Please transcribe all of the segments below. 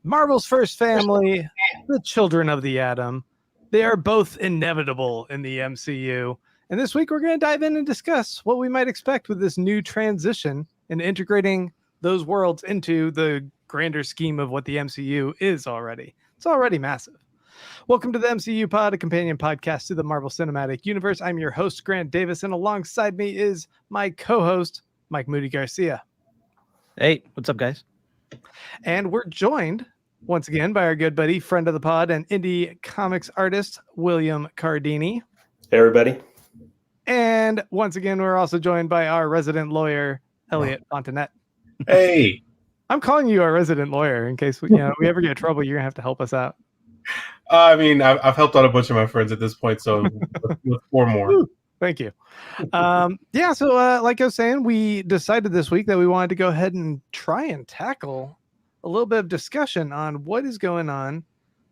Marvel's first family, the children of the atom. They are both inevitable in the MCU. And this week we're going to dive in and discuss what we might expect with this new transition and integrating those worlds into the grander scheme of what the MCU is already. It's already massive. Welcome to the MCU Pod, a companion podcast to the Marvel Cinematic Universe. I'm your host, Grant Davis, and alongside me is my co-host, Mike Moody Garcia. Hey, what's up, guys? And we're joined once again by our good buddy, friend of the pod, and indie comics artist, William Cardini. Hey, everybody. And once again, we're also joined by our resident lawyer, Elliot Fontanet. Hey. I'm calling you our resident lawyer in case we ever get in trouble. You're going to have to help us out. I mean, I've helped out a bunch of my friends at this point, so let's four more. Thank you. So like I was saying, we decided this week that we wanted to go ahead and try and tackle a little bit of discussion on what is going on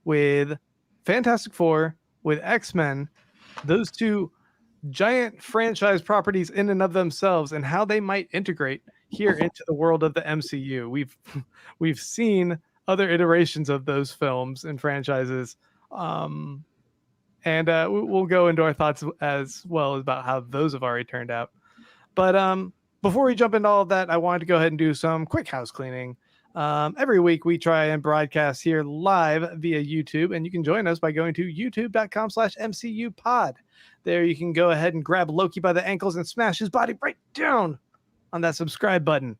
with Fantastic Four, with X-Men, those two giant franchise properties in and of themselves, and how they might integrate here into the world of the MCU. We've seen other iterations of those films and franchises, and we'll go into our thoughts as well about how those have already turned out. But before we jump into all of that, I wanted to go ahead and do some quick house cleaning. Every week we try and broadcast here live via YouTube, and you can join us by going to youtube.com/MCUpod. There you can go ahead and grab Loki by the ankles and smash his body right down on that subscribe button.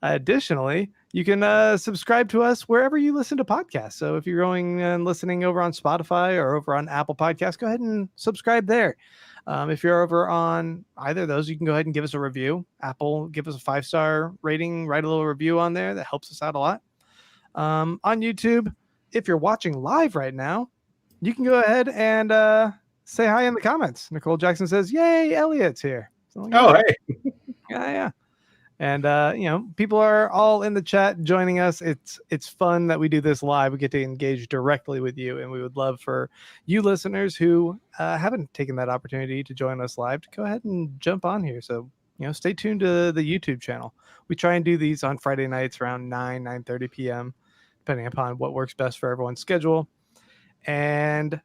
Additionally, you can subscribe to us wherever you listen to podcasts. So if you're going and listening over on Spotify or over on Apple Podcasts, go ahead and subscribe there. If you're over on either of those, you can go ahead and give us a review. Apple, give us a 5-star rating, write a little review on there. That helps us out a lot. On YouTube, if you're watching live right now, you can go ahead and say hi in the comments. Nicole Jackson says, "Yay, Elliot's here." So, Hey. Yeah. And people are all in the chat joining us. It's fun that we do this live. We get to engage directly with you, and we would love for you listeners who haven't taken that opportunity to join us live to go ahead and jump on here. So stay tuned to the YouTube channel. We try and do these on Friday nights around 9:30 p.m. depending upon what works best for everyone's schedule. And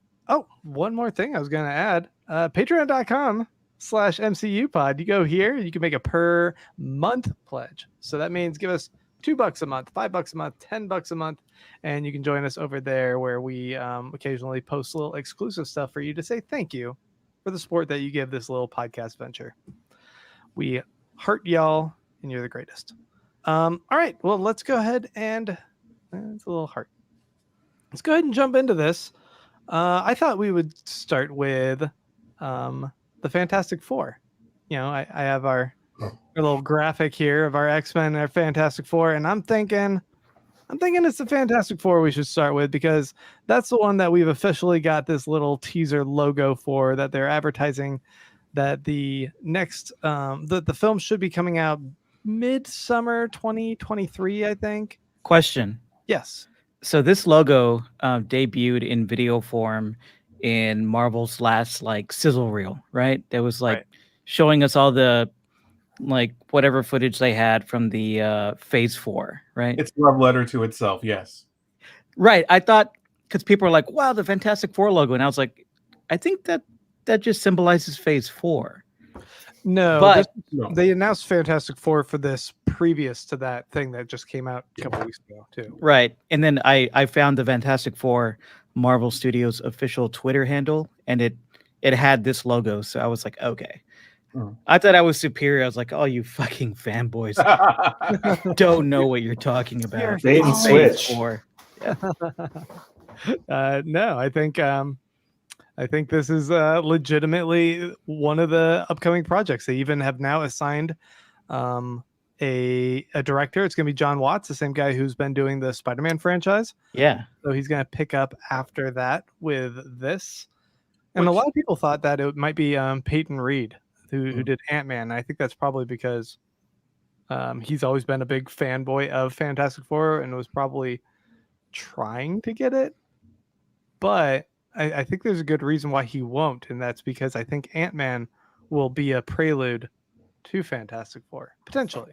one more thing I was going to add: patreon.com/MCUpod. You go here, you can make a per month pledge. So that means give us $2 a month, $5 a month, $10 a month, and you can join us over there where we occasionally post a little exclusive stuff for you to say thank you for the support that you give this little podcast venture. We heart y'all, and you're the greatest. All right, well, let's go ahead and it's a little heart. Let's go ahead and jump into this. I thought we would start with the Fantastic Four. I have our little graphic here of our X-Men and our Fantastic Four, and I'm thinking it's the Fantastic Four we should start with, because that's the one that we've officially got this little teaser logo for, that they're advertising that the next the film should be coming out mid-summer 2023, I think. Question. Yes. So this logo debuted in video form in Marvel's last sizzle reel, right? That was showing us all the whatever footage they had from the Phase 4, right? It's a love letter to itself, yes. Right. I thought, because people were like, wow, the Fantastic Four logo. And I was like, I think that just symbolizes Phase 4. No, but they announced Fantastic Four for this previous to that thing that just came out a couple weeks ago too. Right. And then I found the Fantastic Four Marvel Studios official Twitter handle, and it had this logo. So I was like, okay. I thought I was superior. I was like, oh, you fucking fanboys don't know what you're talking about. Bait and switch. No, I think this is legitimately one of the upcoming projects. They even have now assigned a director. It's going to be John Watts, the same guy who's been doing the Spider-Man franchise. Yeah. So he's going to pick up after that with this. And a lot of people thought that it might be Peyton Reed, who did Ant-Man. I think that's probably because he's always been a big fanboy of Fantastic Four and was probably trying to get it. But I think there's a good reason why he won't, and that's because I think Ant-Man will be a prelude to Fantastic Four, potentially.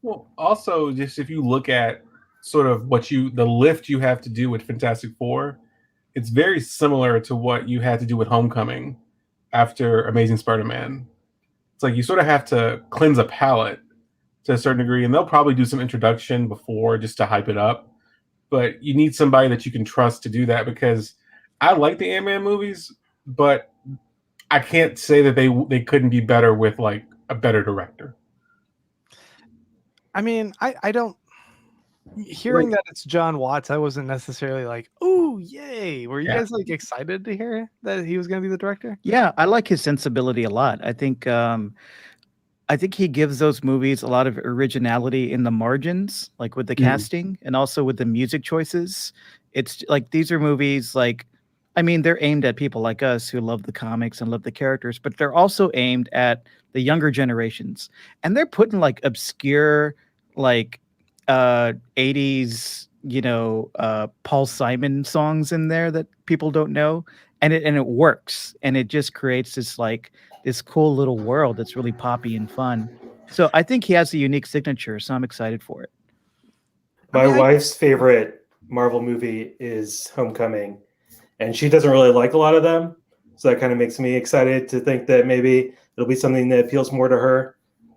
Well, also, just if you look at sort of the lift you have to do with Fantastic Four, it's very similar to what you had to do with Homecoming after Amazing Spider-Man. It's like you sort of have to cleanse a palate to a certain degree, and they'll probably do some introduction before just to hype it up. But you need somebody that you can trust to do that, because I like the Ant-Man movies, but I can't say that they couldn't be better with like a better director. I mean, I don't. Hearing that it's John Watts, I wasn't necessarily like, "Ooh, yay!" Were you guys like excited to hear that he was going to be the director? Yeah, I like his sensibility a lot. I think he gives those movies a lot of originality in the margins, like with the casting and also with the music choices. It's like these are movies like, I mean, they're aimed at people like us who love the comics and love the characters, but they're also aimed at the younger generations. And they're putting like obscure, like 80s, Paul Simon songs in there that people don't know. And it works. And it just creates this cool little world that's really poppy and fun. So I think he has a unique signature, so I'm excited for it. My wife's favorite Marvel movie is Homecoming, and she doesn't really like a lot of them. So that kind of makes me excited to think that maybe it'll be something that appeals more to her.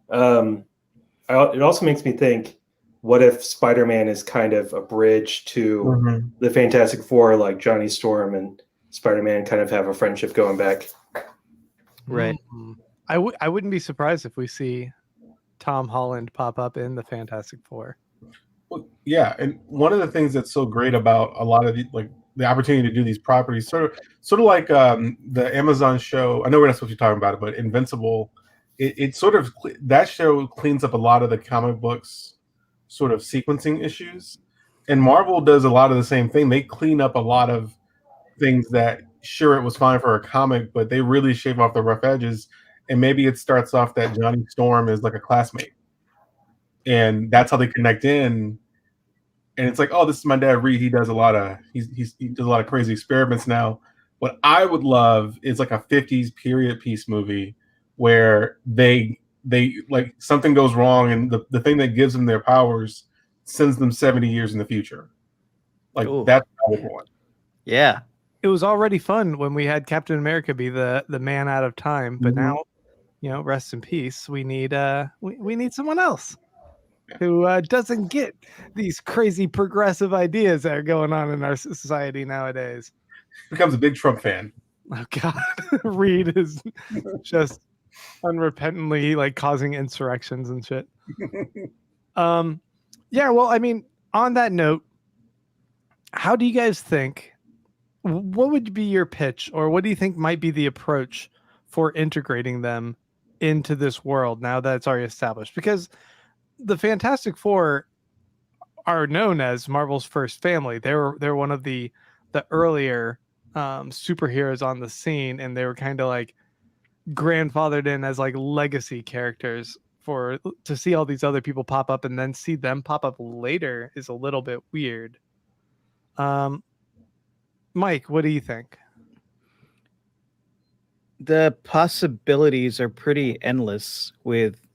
It also makes me think, what if Spider-Man is kind of a bridge to the Fantastic Four, like Johnny Storm and Spider-Man kind of have a friendship going back? Right. I wouldn't be surprised if we see Tom Holland pop up in the Fantastic Four. Well, yeah, and one of the things that's so great about a lot of the opportunity to do these properties, sort of like the Amazon show. I know we're not supposed to be talking about it, but Invincible, it sort of, that show cleans up a lot of the comic books sort of sequencing issues, and Marvel does a lot of the same thing. They clean up a lot of things that, sure, it was fine for a comic, but they really shave off the rough edges. And maybe it starts off that Johnny Storm is like a classmate, and that's how they connect in. And it's like, oh, this is my dad Reed. He does a lot of he does a lot of crazy experiments now. What I would love is like a 50s period piece movie where they like something goes wrong, and the thing that gives them their powers sends them 70 years in the future. Like, that's what I would want. Yeah. It was already fun when we had Captain America be the man out of time, but now, rest in peace. We need we need someone else who doesn't get these crazy progressive ideas that are going on in our society nowadays. Becomes a big Trump fan. Oh God, Reed is just unrepentantly like causing insurrections and shit. Yeah, well, I mean, on that note, how do you guys think? What would be your pitch, or what do you think might be the approach for integrating them into this world now that it's already established? Because the Fantastic Four are known as Marvel's first family. They're one of the earlier superheroes on the scene, and they were kind of like grandfathered in as like legacy characters. To see all these other people pop up and then see them pop up later is a little bit weird. Mike, what do you think? The possibilities are pretty endless with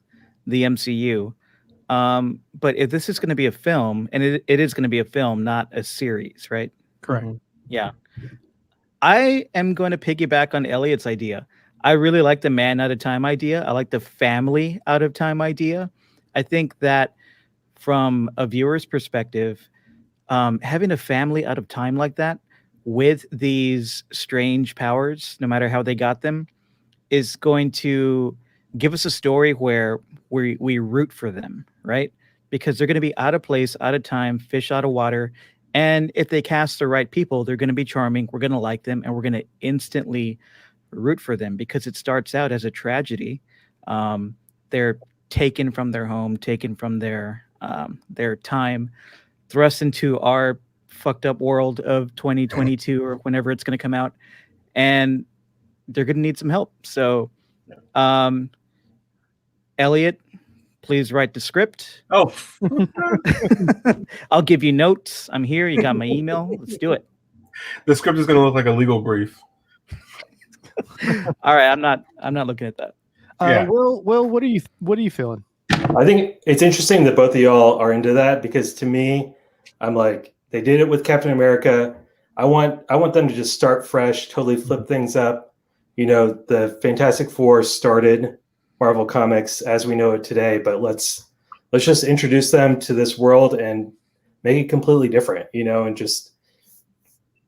the MCU. But if this is going to be a film, and it is going to be a film, not a series, right? Correct. Yeah. I am going to piggyback on Elliot's idea. I really like the man out of time idea. I like the family out of time idea. I think that from a viewer's perspective, having a family out of time like that with these strange powers, no matter how they got them, is going to give us a story where we root for them, right? Because they're going to be out of place, out of time, fish out of water. And if they cast the right people, they're going to be charming. We're going to like them, and we're going to instantly root for them, because it starts out as a tragedy. They're taken from their home, taken from their time, thrust into our fucked up world of 2022 or whenever it's going to come out, and they're going to need some help. So, Elliot, please write the script. Oh, I'll give you notes. I'm here. You got my email. Let's do it. The script is going to look like a legal brief. All right, I'm not looking at that. Will, what are you feeling? I think it's interesting that both of y'all are into that, because to me, I'm like, they did it with Captain America. I want them to just start fresh, totally flip things up. You know, the Fantastic Four started Marvel Comics as we know it today, but let's just introduce them to this world and make it completely different, you know, and just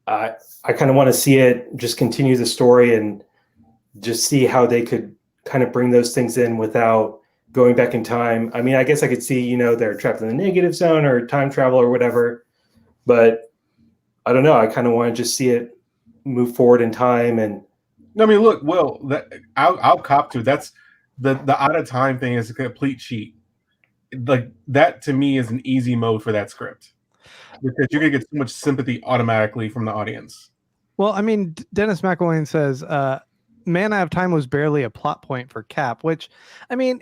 I kind of want to see it just continue the story and just see how they could kind of bring those things in without going back in time. I mean, I guess I could see, you know, they're trapped in the negative zone or time travel or whatever, but I don't know. I kind of want to just see it move forward in time. And I mean, look, Will, I'll cop to it. That's the out of time thing is a complete cheat. Like that to me is an easy mode for that script because you're gonna get so much sympathy automatically from the audience. Well, I mean, Dennis McElwain says, "Man Out of Time" was barely a plot point for Cap, which, I mean,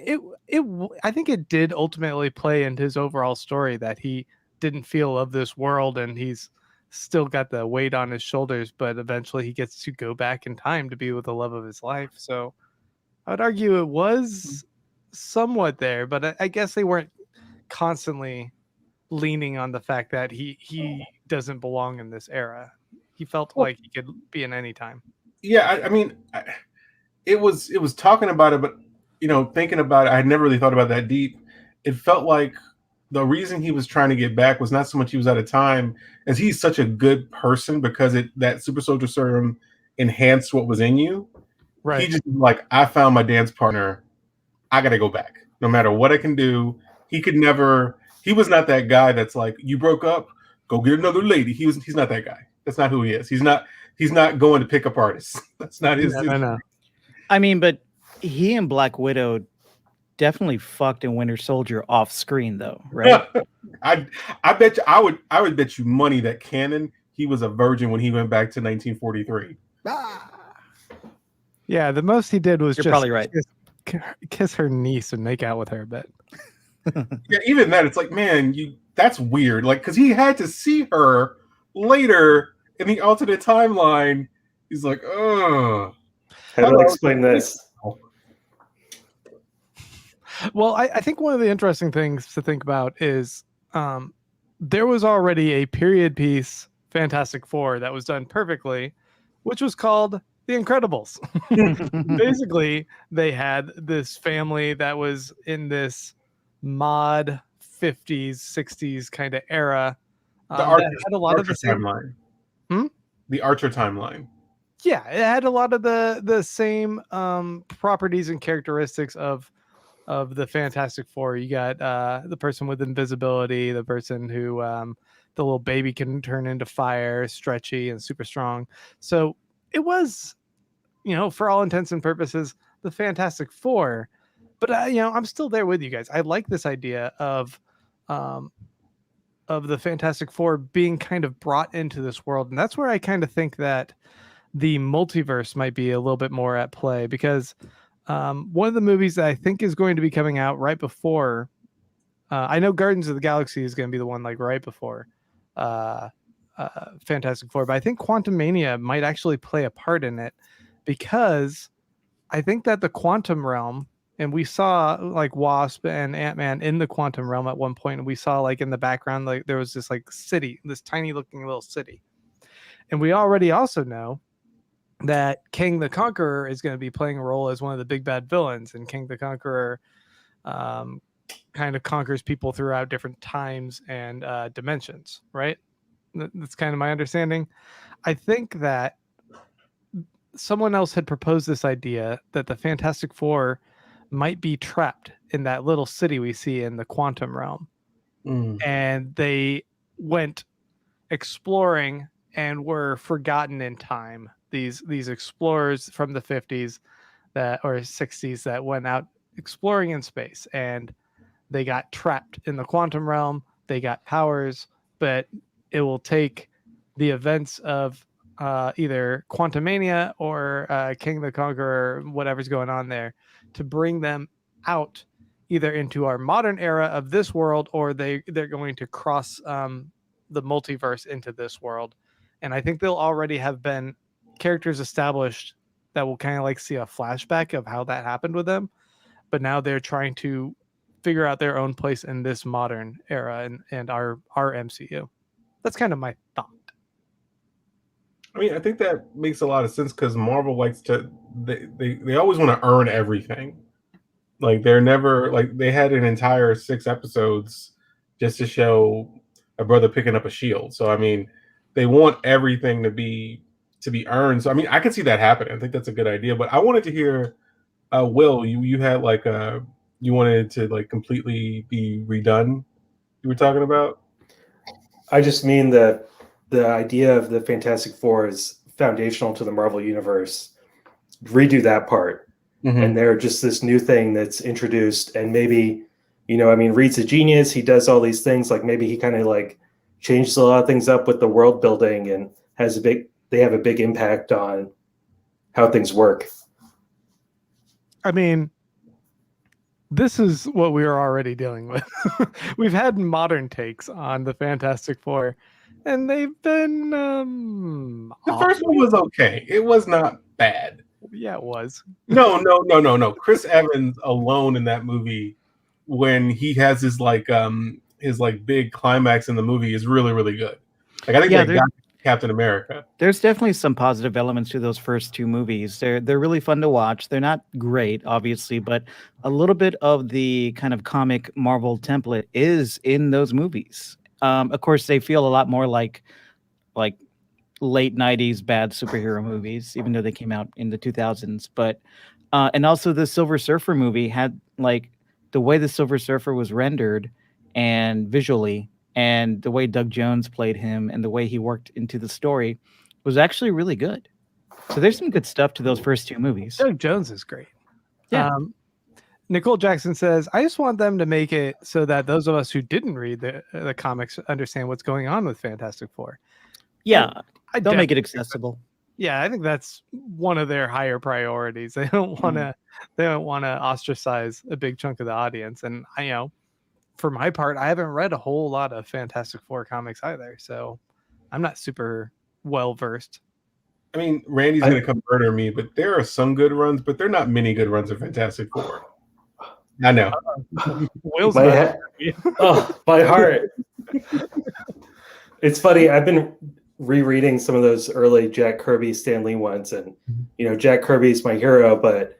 I think it did ultimately play into his overall story that he didn't feel of this world and he's still got the weight on his shoulders, but eventually he gets to go back in time to be with the love of his life. So I would argue it was somewhat there, but I guess they weren't constantly leaning on the fact that he doesn't belong in this era. He felt like he could be in any time. Yeah, I mean, it was talking about it, but you know, thinking about it, I had never really thought about that deep. It felt like the reason he was trying to get back was not so much he was out of time, as he's such a good person because that super soldier serum enhanced what was in you. Right. He just like, I found my dance partner. I got to go back. No matter what I can do. He was not that guy that's like, you broke up, go get another lady. He's not that guy. That's not who he is. He's not going to pick up artists. That's not his. No. I mean, but he and Black Widow definitely fucked in Winter Soldier off screen though, right? I bet you I would bet you money that canon he was a virgin when he went back to 1943. Yeah, the most he did was You're just probably right. kiss her niece and make out with her a bit. Yeah, even that, it's like, man, that's weird. Like, because he had to see her later in the alternate timeline. He's like, oh, how do I explain this? Well, I think one of the interesting things to think about is there was already a period piece Fantastic Four that was done perfectly, which was called The Incredibles. Basically, they had this family that was in this mod 50s, 60s kind of era. The Archer, had a lot of the same timeline. Hmm? The Archer timeline. Yeah, it had a lot of the same properties and characteristics of the Fantastic Four. You got the person with invisibility, the person who the little baby can turn into fire, stretchy and super strong. So it was, you know, for all intents and purposes, the Fantastic Four. But you know, I'm still there with you guys. I like this idea of the Fantastic Four being kind of brought into this world, and that's where I kind of think that the multiverse might be a little bit more at play, because one of the movies that I think is going to be coming out right before, I know Guardians of the Galaxy is going to be the one like right before Fantastic Four, but I think Quantumania might actually play a part in it, because I think that the quantum realm, and we saw like Wasp and Ant-Man in the quantum realm at one point, and we saw like in the background, like there was this like city, this tiny looking little city. And we already also know that King the Conqueror is going to be playing a role as one of the big bad villains, and King the Conqueror kind of conquers people throughout different times and dimensions, right? That's kind of my understanding. I think that someone else had proposed this idea that the Fantastic Four might be trapped in that little city we see in the quantum realm. And they went exploring and were forgotten in time. These explorers from the 50s or 60s that went out exploring in space, and they got trapped in the quantum realm. They got powers, but it will take the events of either Quantumania or King the Conqueror, whatever's going on there, to bring them out either into our modern era of this world, or they're going to cross the multiverse into this world. And I think they'll already have been characters established that will kind of like see a flashback of how that happened with them. But now they're trying to figure out their own place in this modern era and our MCU. That's kind of my thought. I mean, I think that makes a lot of sense because Marvel likes to they always want to earn everything. Like they're never like they had an entire 6 episodes just to show a brother picking up a shield. So I mean, they want everything to be earned. So I mean, I can see that happening. I think that's a good idea. But I wanted to hear, Will, you had like you wanted to like completely be redone. You were talking about. I just mean the idea of the Fantastic Four is foundational to the Marvel universe. Redo that part, and they're just this new thing that's introduced, and maybe, I mean, Reed's a genius. He does all these things. Like maybe he kind of like changes a lot of things up with the world building, and they have a big impact on how things work. I mean, this is what we are already dealing with. We've had modern takes on the Fantastic Four, and they've been the first one was okay. It was not bad. Yeah, it was. No. Chris Evans alone in that movie, when he has his big climax in the movie, is really, really good. Like I think they got Captain America. There's definitely some positive elements to those first 2 movies. They're really fun to watch. They're not great, obviously, but a little bit of the kind of comic Marvel template is in those movies. Of course, they feel a lot more like late 90s bad superhero movies, even though they came out in the 2000s. But and also the Silver Surfer movie had like the way the Silver Surfer was rendered and visually, and the way Doug Jones played him and the way he worked into the story was actually really good. So there's some good stuff to those first 2 movies. Doug Jones is great. Yeah. Nicole Jackson says, I just want them to make it so that those of us who didn't read the comics understand what's going on with Fantastic Four. Yeah. They'll make it accessible. Yeah, I think that's one of their higher priorities. They don't want to ostracize a big chunk of the audience. And for my part, I haven't read a whole lot of Fantastic Four comics either, so I'm not super well versed. I mean, Randy's going to come murder me, but there are some good runs, but there are not many good runs of Fantastic Four. I know. Will's my heart. It's funny. I've been rereading some of those early Jack Kirby, Stan Lee ones, and Jack Kirby's my hero, but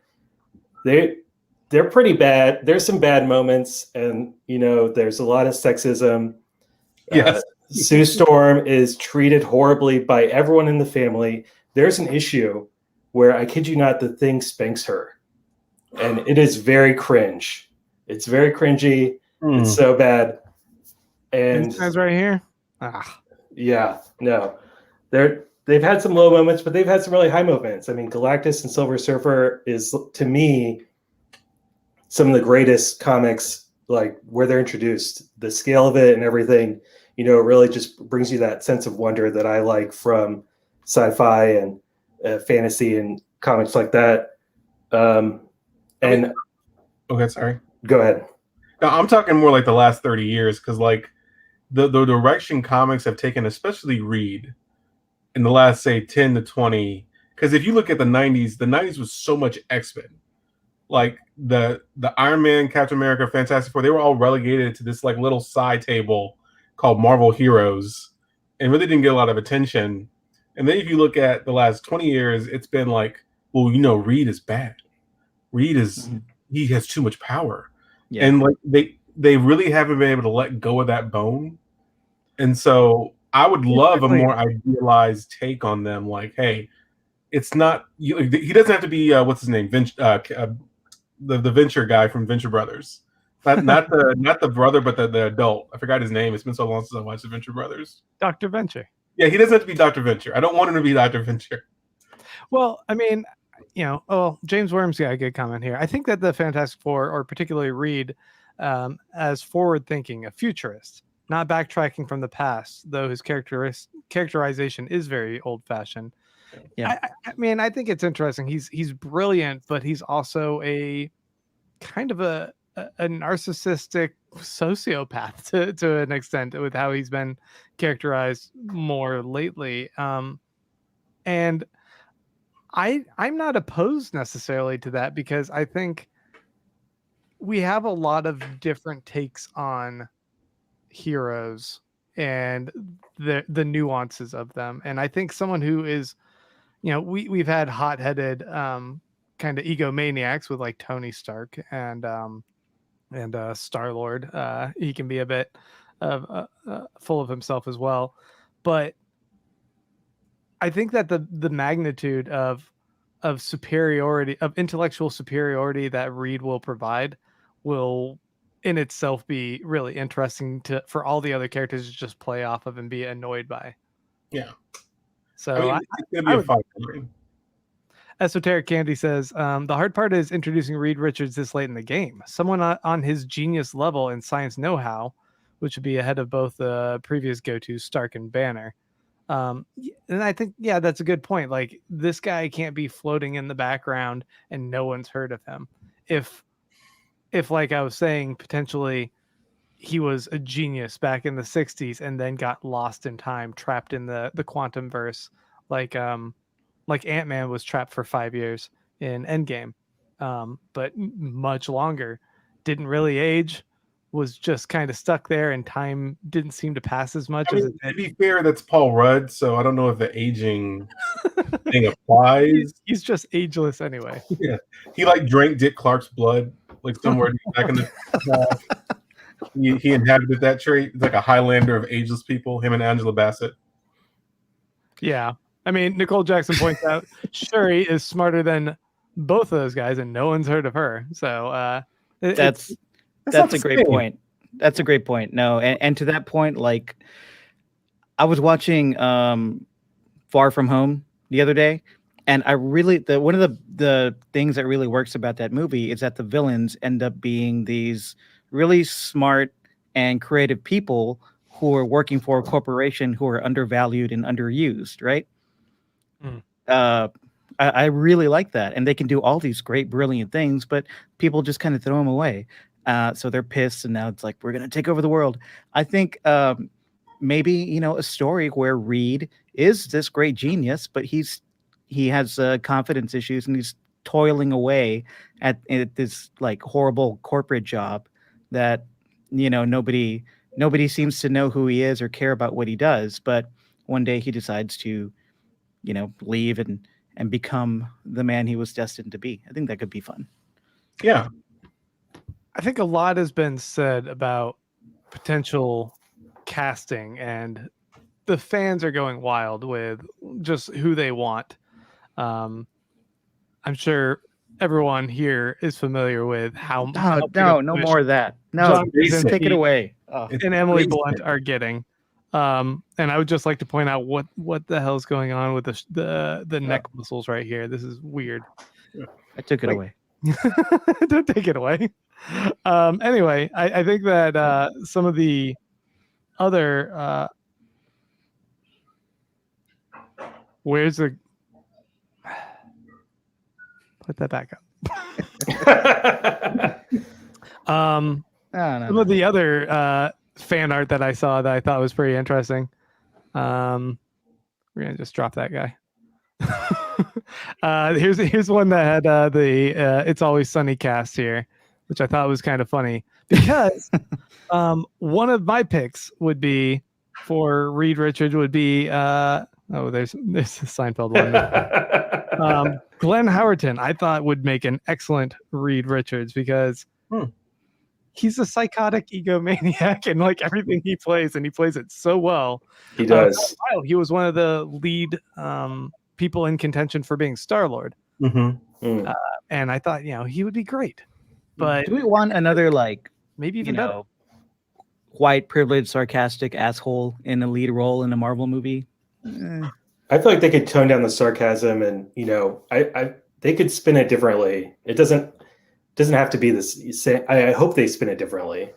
they're pretty bad. There's some bad moments, and there's a lot of sexism. Yes. Sue Storm is treated horribly by everyone in the family. There's an issue where, I kid you not, the Thing spanks her, and it is very cringe. It's very cringy. It's so bad. And guys right here. Yeah, no, they've had some low moments, but they've had some really high moments. I mean, Galactus and Silver Surfer is, to me, some of the greatest comics, like where they're introduced, the scale of it and everything, really just brings you that sense of wonder that I like from sci-fi and fantasy and comics like that. Okay, sorry. Go ahead. No, I'm talking more like the last 30 years, because like the direction comics have taken, especially Reed, in the last, say, 10 to 20. Because if you look at the 90s was so much X-Men. Like the Iron Man, Captain America, Fantastic Four, they were all relegated to this like little side table called Marvel Heroes, and really didn't get a lot of attention. And then if you look at the last 20 years, it's been like, well, Reed is bad. Reed is he has too much power. Yeah. And like they really haven't been able to let go of that bone. And so I would love a more idealized take on them. Like, hey, it's not he doesn't have to be what's his name, the Venture guy from Venture Brothers, not the brother, but the adult. I forgot his name. It's been so long since I watched the Venture Brothers. Dr. Venture. Yeah, he doesn't have to be Dr. Venture. I don't want him to be Dr. Venture. Well, I mean, James Worm's got a good comment here. I think that the Fantastic Four, or particularly Reed, as forward-thinking, a futurist, not backtracking from the past, though his characterization is very old-fashioned. Yeah, I mean, I think it's interesting. He's brilliant, but he's also a kind of a narcissistic sociopath to an extent with how he's been characterized more lately. And I'm not opposed necessarily to that, because I think we have a lot of different takes on heroes and the nuances of them. And I think someone who is, we've had hot-headed kind of egomaniacs with like Tony Stark and Star-Lord. He can be a bit of full of himself as well, but I think that the magnitude of superiority, of intellectual superiority that Reed will provide will in itself be really interesting for all the other characters to just play off of and be annoyed by. Yeah. So I mean, it's going to be a fun movie. Esoteric Candy says, the hard part is introducing Reed Richards this late in the game. Someone on his genius level and science know-how, which would be ahead of both the previous go-tos, Stark and Banner. And I think, yeah, that's a good point. Like, this guy can't be floating in the background and no one's heard of him. If like I was saying, potentially he was a genius back in the 60s and then got lost in time, trapped in the quantum verse, like Ant-Man was trapped for 5 years in Endgame, but much longer, didn't really age, was just kind of stuck there, and time didn't seem to pass as much as it did. To be fair, that's Paul Rudd, so I don't know if the aging thing applies. He's just ageless anyway. Yeah, he like drank Dick Clark's blood, like somewhere back in the. He inhabited that trait. It's like a Highlander of ageless people. Him and Angela Bassett. Yeah, I mean, Nicole Jackson points out Shuri is smarter than both of those guys, and no one's heard of her. So that's a great point. That's a great point. No, and to that point, like I was watching Far From Home the other day, and I really one of the things that really works about that movie is that the villains end up being these really smart and creative people who are working for a corporation who are undervalued and underused, right? I really like that, and they can do all these great, brilliant things, but people just kind of throw them away. So they're pissed, and now it's like, we're going to take over the world. I think maybe, a story where Reed is this great genius, but he has confidence issues, and he's toiling away at this like horrible corporate job that, nobody seems to know who he is or care about what he does. But one day he decides to, leave and become the man he was destined to be. I think that could be fun. Yeah. I think a lot has been said about potential casting, and the fans are going wild with just who they want. I'm sure everyone here is familiar with how no more of that. No, take it away. And Emily Blunt are getting. And I would just like to point out what the hell's going on with the neck muscles right here. This is weird. I took it away. Don't take it away. Anyway, I think that some of the other where's the put that back up. Some of the other fan art that I saw that I thought was pretty interesting. We're gonna just drop that guy. Here's one that had the It's Always Sunny cast here, which I thought was kind of funny because one of my picks would be for Reed Richards would be there's a Seinfeld one. Glenn Howerton I thought would make an excellent Reed Richards because he's a psychotic egomaniac and like everything he plays, and he plays it so well. He does. He was one of the lead people in contention for being Star-Lord. And I thought, he would be great. But do we want another maybe even better? White privileged sarcastic asshole in a lead role in a Marvel movie? I feel like they could tone down the sarcasm, and they could spin it differently. It doesn't have to be this. I hope they spin it differently.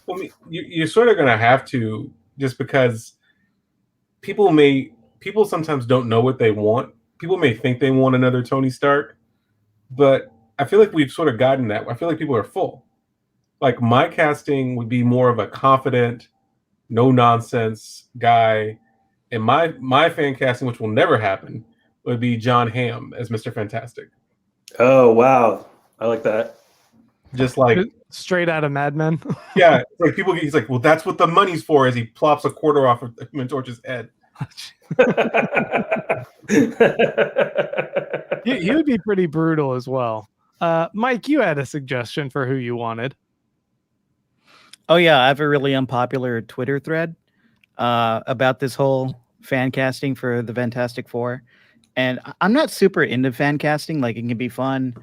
Well, I mean, you're sort of going to have to, just because people sometimes don't know what they want. People may think they want another Tony Stark, but I feel like we've sort of gotten that. I feel like people are full. Like, my casting would be more of a confident, no nonsense guy, and my fan casting, which will never happen, would be John Hamm as Mr. Fantastic. Oh wow, I like that. just like straight out of Mad Men. yeah, like people. He's like, well, that's what the money's for. As he plops a quarter off of Human Torch's head. He would be pretty brutal as well. Mike, you had a suggestion for who you wanted. Oh yeah, I have a really unpopular Twitter thread about this whole fan casting for the Fantastic Four, and I'm not super into fan casting. Like, it can be fun,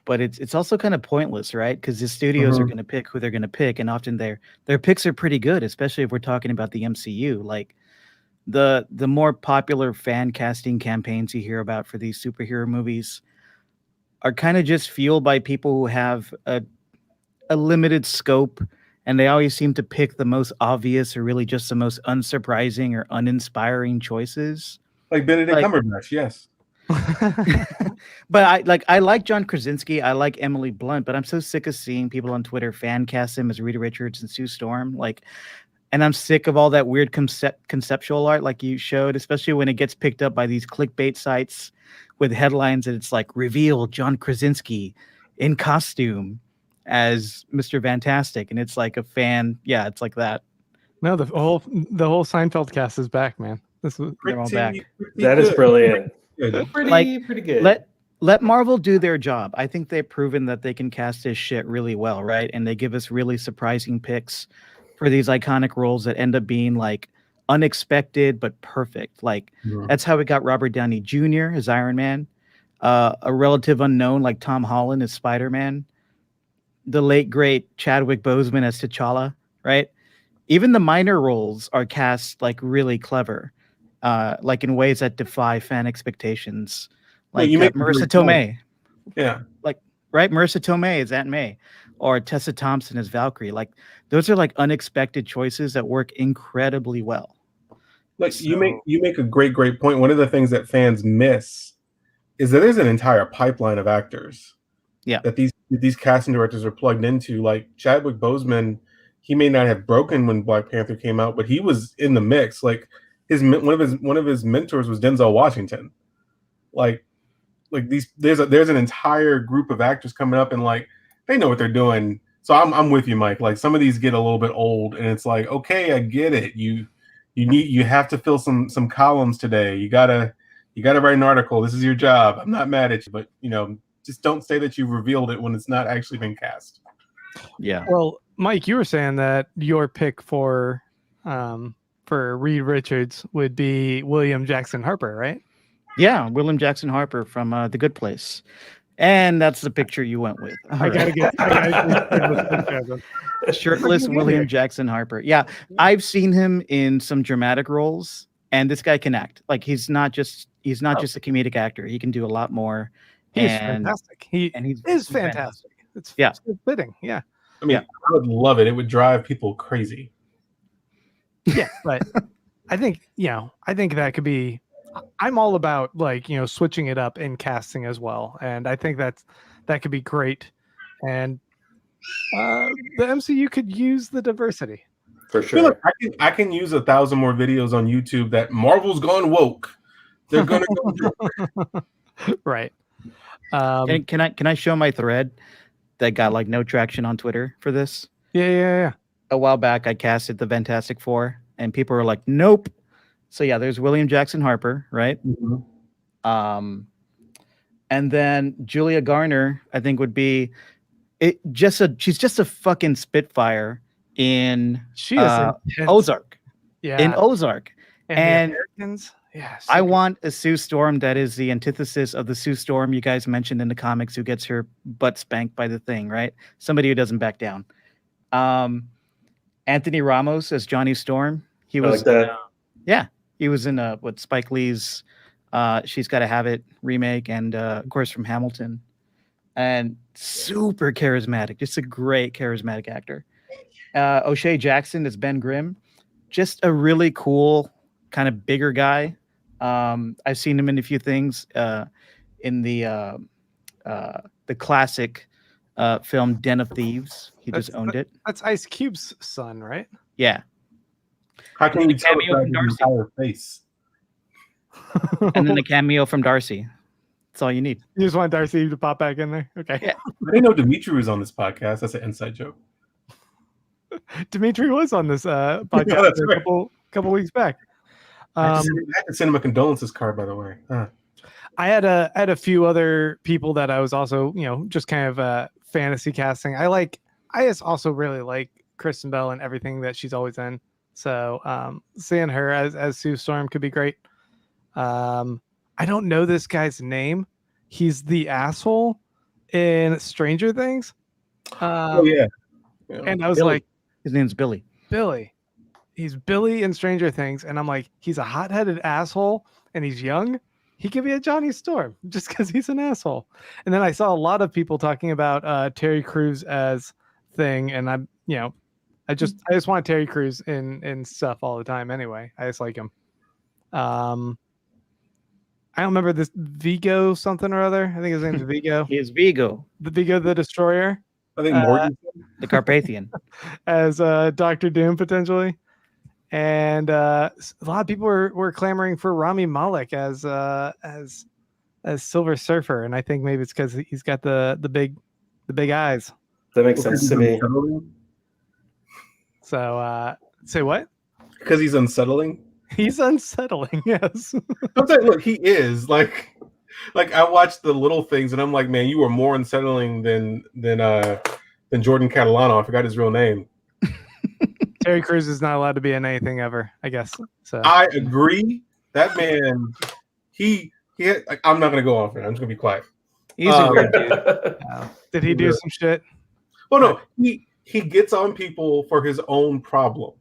but it's also kind of pointless, right? Because the studios are going to pick who they're going to pick, and often their picks are pretty good, especially if we're talking about the MCU. Like the more popular fan casting campaigns you hear about for these superhero movies are kind of just fueled by people who have a limited scope, and they always seem to pick the most obvious or really just the most unsurprising or uninspiring choices. Like Benedict Cumberbatch, yes. But I like John Krasinski, I like Emily Blunt, but I'm so sick of seeing people on Twitter fan cast him as Rita Richards and Sue Storm. Like, and I'm sick of all that weird conceptual art like you showed, especially when it gets picked up by these clickbait sites with headlines that it's like, reveal John Krasinski in costume as Mr. Fantastic, and it's like a fan. Yeah, it's like that. No, the whole Seinfeld cast is back, man. They're all back. That is brilliant. Pretty good. Let Marvel do their job. I think they've proven that they can cast this shit really well, right? And they give us really surprising picks for these iconic roles that end up being like unexpected but perfect. Like that's how we got Robert Downey Jr. as Iron Man, a relative unknown like Tom Holland as Spider-Man, the late great Chadwick Boseman as T'Challa, right? Even the minor roles are cast like really clever, like in ways that defy fan expectations. Like Marissa Tomei. Yeah. Like, right? Marissa Tomei is Aunt May, or Tessa Thompson as Valkyrie. Like, those are like unexpected choices that work incredibly well. Like, so, you make a great point. One of the things that fans miss is that there's an entire pipeline of actors. Yeah. That these casting directors are plugged into. Like Chadwick Boseman, he may not have broken when Black Panther came out, but he was in the mix. Like one of his mentors was Denzel Washington. Like there's an entire group of actors coming up, and like they know what they're doing. So I'm with you, Mike. Like some of these get a little bit old, and it's like, okay, I get it. You have to fill some columns today. You gotta write an article. This is your job. I'm not mad at you, but just don't say that you've revealed it when it's not actually been cast. Yeah. Well, Mike, you were saying that your pick for Reed Richards would be William Jackson Harper, right? Yeah, William Jackson Harper from The Good Place. And that's the picture you went with. I gotta get shirtless William Jackson Harper. Yeah, I've seen him in some dramatic roles, and this guy can act. Like he's not just a comedic actor. He can do a lot more. He's fantastic. He is fantastic. It's fitting. Yeah. I mean, I would love it. It would drive people crazy. Yeah, but I think that could be. I'm all about switching it up in casting as well, and I think that could be great. And the MCU could use the diversity for sure. I can use 1,000 more videos on YouTube that Marvel's gone woke. They're gonna go right. Can I show my thread that got like no traction on Twitter for this? Yeah. A while back, I casted the Fantastic Four, and people were like, "Nope." So yeah, there's William Jackson Harper, right? Mm-hmm. And then Julia Garner, I think would be she's just a fucking spitfire in Ozark. Yeah, in Ozark, and Americans. Yes, I want a Sue Storm that is the antithesis of the Sue Storm you guys mentioned in the comics, who gets her butt spanked by the Thing, right? Somebody who doesn't back down. Anthony Ramos as Johnny Storm. He was like that. Yeah. He was in what Spike Lee's She's Gotta Have It remake, and of course from Hamilton. And super charismatic, just a great charismatic actor. O'Shea Jackson is Ben Grimm, just a really cool kind of bigger guy. I've seen him in a few things in the classic film Den of Thieves. He just owned it. That's Ice Cube's son, right? Yeah. How can you tell his entire face? And then the cameo from Darcy. That's all you need. You just want Darcy to pop back in there? Okay. Yeah. I didn't know Dimitri was on this podcast. That's an inside joke. Dimitri was on this podcast that's a right. couple weeks back. I had to send him a condolences card, by the way. I had a few other people that I was also, just kind of fantasy casting. I just also really like Kristen Bell and everything that she's always in. So seeing her as Sue Storm could be great. I don't know this guy's name. He's the asshole in Stranger Things. Yeah. And I was Billy. like, His name's Billy. Billy. He's Billy in Stranger Things. And I'm like, he's a hot-headed asshole and he's young. He could be a Johnny Storm just because he's an asshole. And then I saw a lot of people talking about Terry Crews as Thing. And I just want Terry Crews in stuff all the time anyway. I just like him. I don't remember this Vigo something or other. I think his name's Vigo. He is Vigo, The Vigo the Destroyer. I think Morgan. the Carpathian. As Doctor Doom potentially. And a lot of people were clamoring for Rami Malek as Silver Surfer, and I think maybe it's because he's got the big eyes. That makes sense to me. So say what? Because he's unsettling. He's unsettling. Yes. I'm saying, look, he is like I watched the little things, and I'm like, man, you were more unsettling than Jordan Catalano. I forgot his real name. Terry Crews is not allowed to be in anything ever, I guess. So I agree. That man, he like, I'm not gonna go off it. I'm just gonna be quiet. He's a weird dude. Did he do some shit? Well, no, he gets on people for his own problem.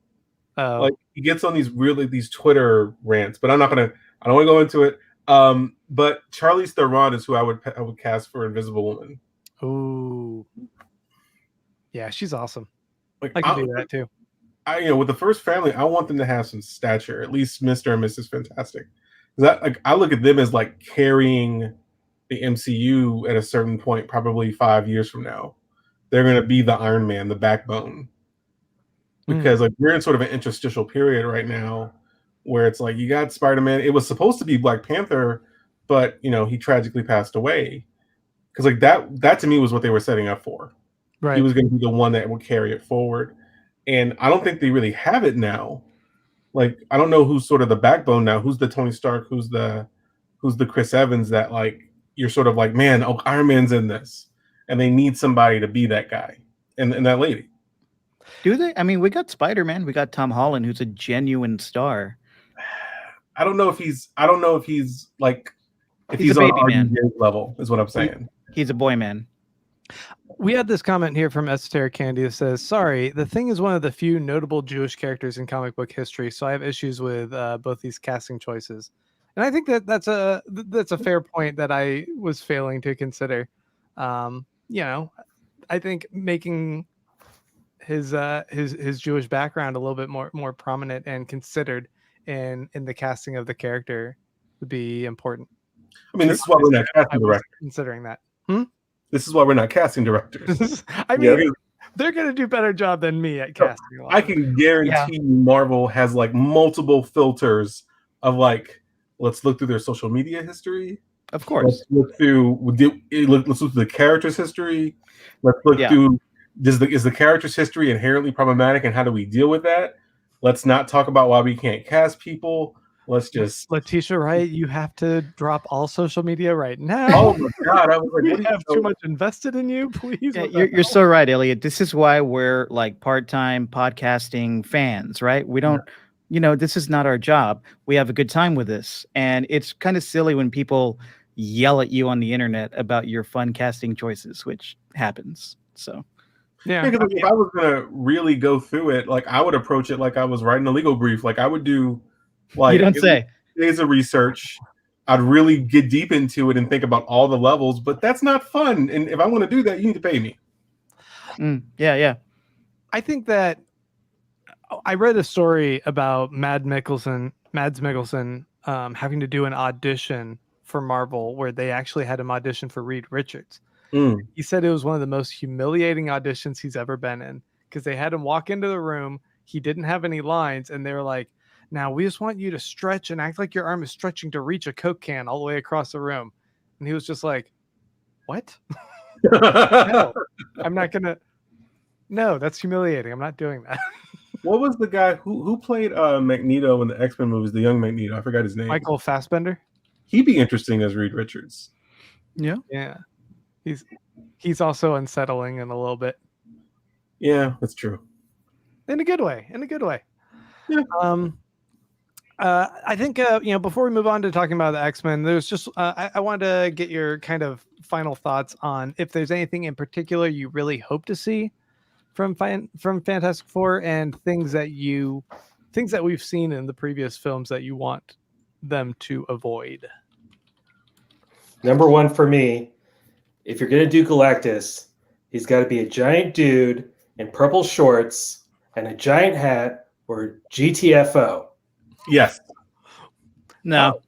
Oh. Like he gets on these Twitter rants, but I don't want to go into it. But Charlize Theron is who I would cast for Invisible Woman. Ooh. Yeah, she's awesome. Like I can do that too. With the first family, I want them to have some stature, at least Mr. and Mrs. Fantastic. I look at them as like carrying the MCU at a certain point, probably 5 years from now. They're going to be the Iron Man, the backbone. Because like we're in sort of an interstitial period right now where it's like you got Spider-Man. It was supposed to be Black Panther, but he tragically passed away. Because like that to me was what they were setting up for. Right. He was going to be the one that would carry it forward. And I don't think they really have it now. Like, I don't know who's sort of the backbone now. Who's the Tony Stark? Who's the Chris Evans that like you're sort of like, man, Iron Man's in this, and they need somebody to be that guy and that lady. Do they? I mean, we got Spider-Man. We got Tom Holland, who's a genuine star. I don't know if he's like if he's a on baby man level is what I'm saying. He's a boy man. We had this comment here from Esoteric Candy that says, sorry, the Thing is one of the few notable Jewish characters in comic book history, so I have issues with both these casting choices. And I think that's a fair point that I was failing to consider. I think making his Jewish background a little bit more prominent and considered in the casting of the character would be important. I mean, this is why we're not casting directors. Considering that. This is why we're not casting directors. I mean, they're going to do a better job than me at casting. I can guarantee Marvel has like multiple filters of like, let's look through their social media history. Of course. Let's look through the character's history. Let's look through, is the character's history inherently problematic and how do we deal with that? Let's not talk about why we can't cast people. Let's just Letitia Wright, you have to drop all social media right now. Oh my god! I was like, we have too much invested in you, please. Yeah, you're so right, Elliot. This is why we're like part-time podcasting fans, right? We don't, this is not our job. We have a good time with this, and it's kind of silly when people yell at you on the internet about your fun casting choices, which happens. So, yeah. If I was gonna really go through it, like I would approach it like I was writing a legal brief. Like I would do. Like, you don't say. Days of research. I'd really get deep into it and think about all the levels, but that's not fun. And if I want to do that, you need to pay me. Yeah. I think that I read a story about Mads Mikkelsen having to do an audition for Marvel where they actually had him audition for Reed Richards. He said it was one of the most humiliating auditions he's ever been in because they had him walk into the room. He didn't have any lines, and they were like, now we just want you to stretch and act like your arm is stretching to reach a Coke can all the way across the room. And he was just like, what? No, I'm not gonna. No, that's humiliating. I'm not doing that. What was the guy who played Magneto in the X-Men movies? The young Magneto. I forgot his name. Michael Fassbender. He'd be interesting as Reed Richards. Yeah. Yeah, he's also unsettling in a little bit. Yeah, that's true. In a good way. Yeah. I think before we move on to talking about the X-Men, there's just I wanted to get your kind of final thoughts on if there's anything in particular you really hope to see from Fantastic Four, and things that we've seen in the previous films that you want them to avoid. Number one for me, if you're gonna do Galactus, he's got to be a giant dude in purple shorts and a giant hat, or GTFO. Yes. No.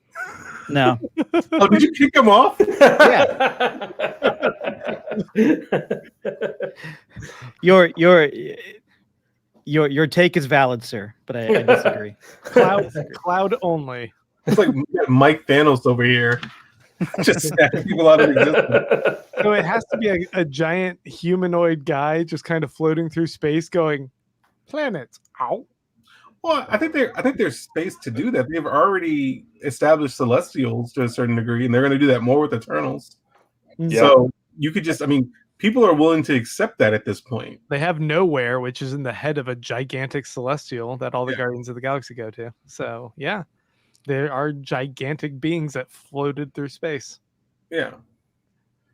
No. Oh, did you kick him off? Your take is valid, sir, but I disagree. Cloud only. It's like Mike Thanos over here, just snapping people out of existence. So it has to be a giant humanoid guy just kind of floating through space, going, planets. Ow. Well, I think there's space to do that. They've already established Celestials to a certain degree, and they're going to do that more with Eternals. Yeah. So you could just, people are willing to accept that at this point. They have Nowhere, which is in the head of a gigantic celestial that all the Guardians of the Galaxy go to. So yeah, there are gigantic beings that floated through space. Yeah.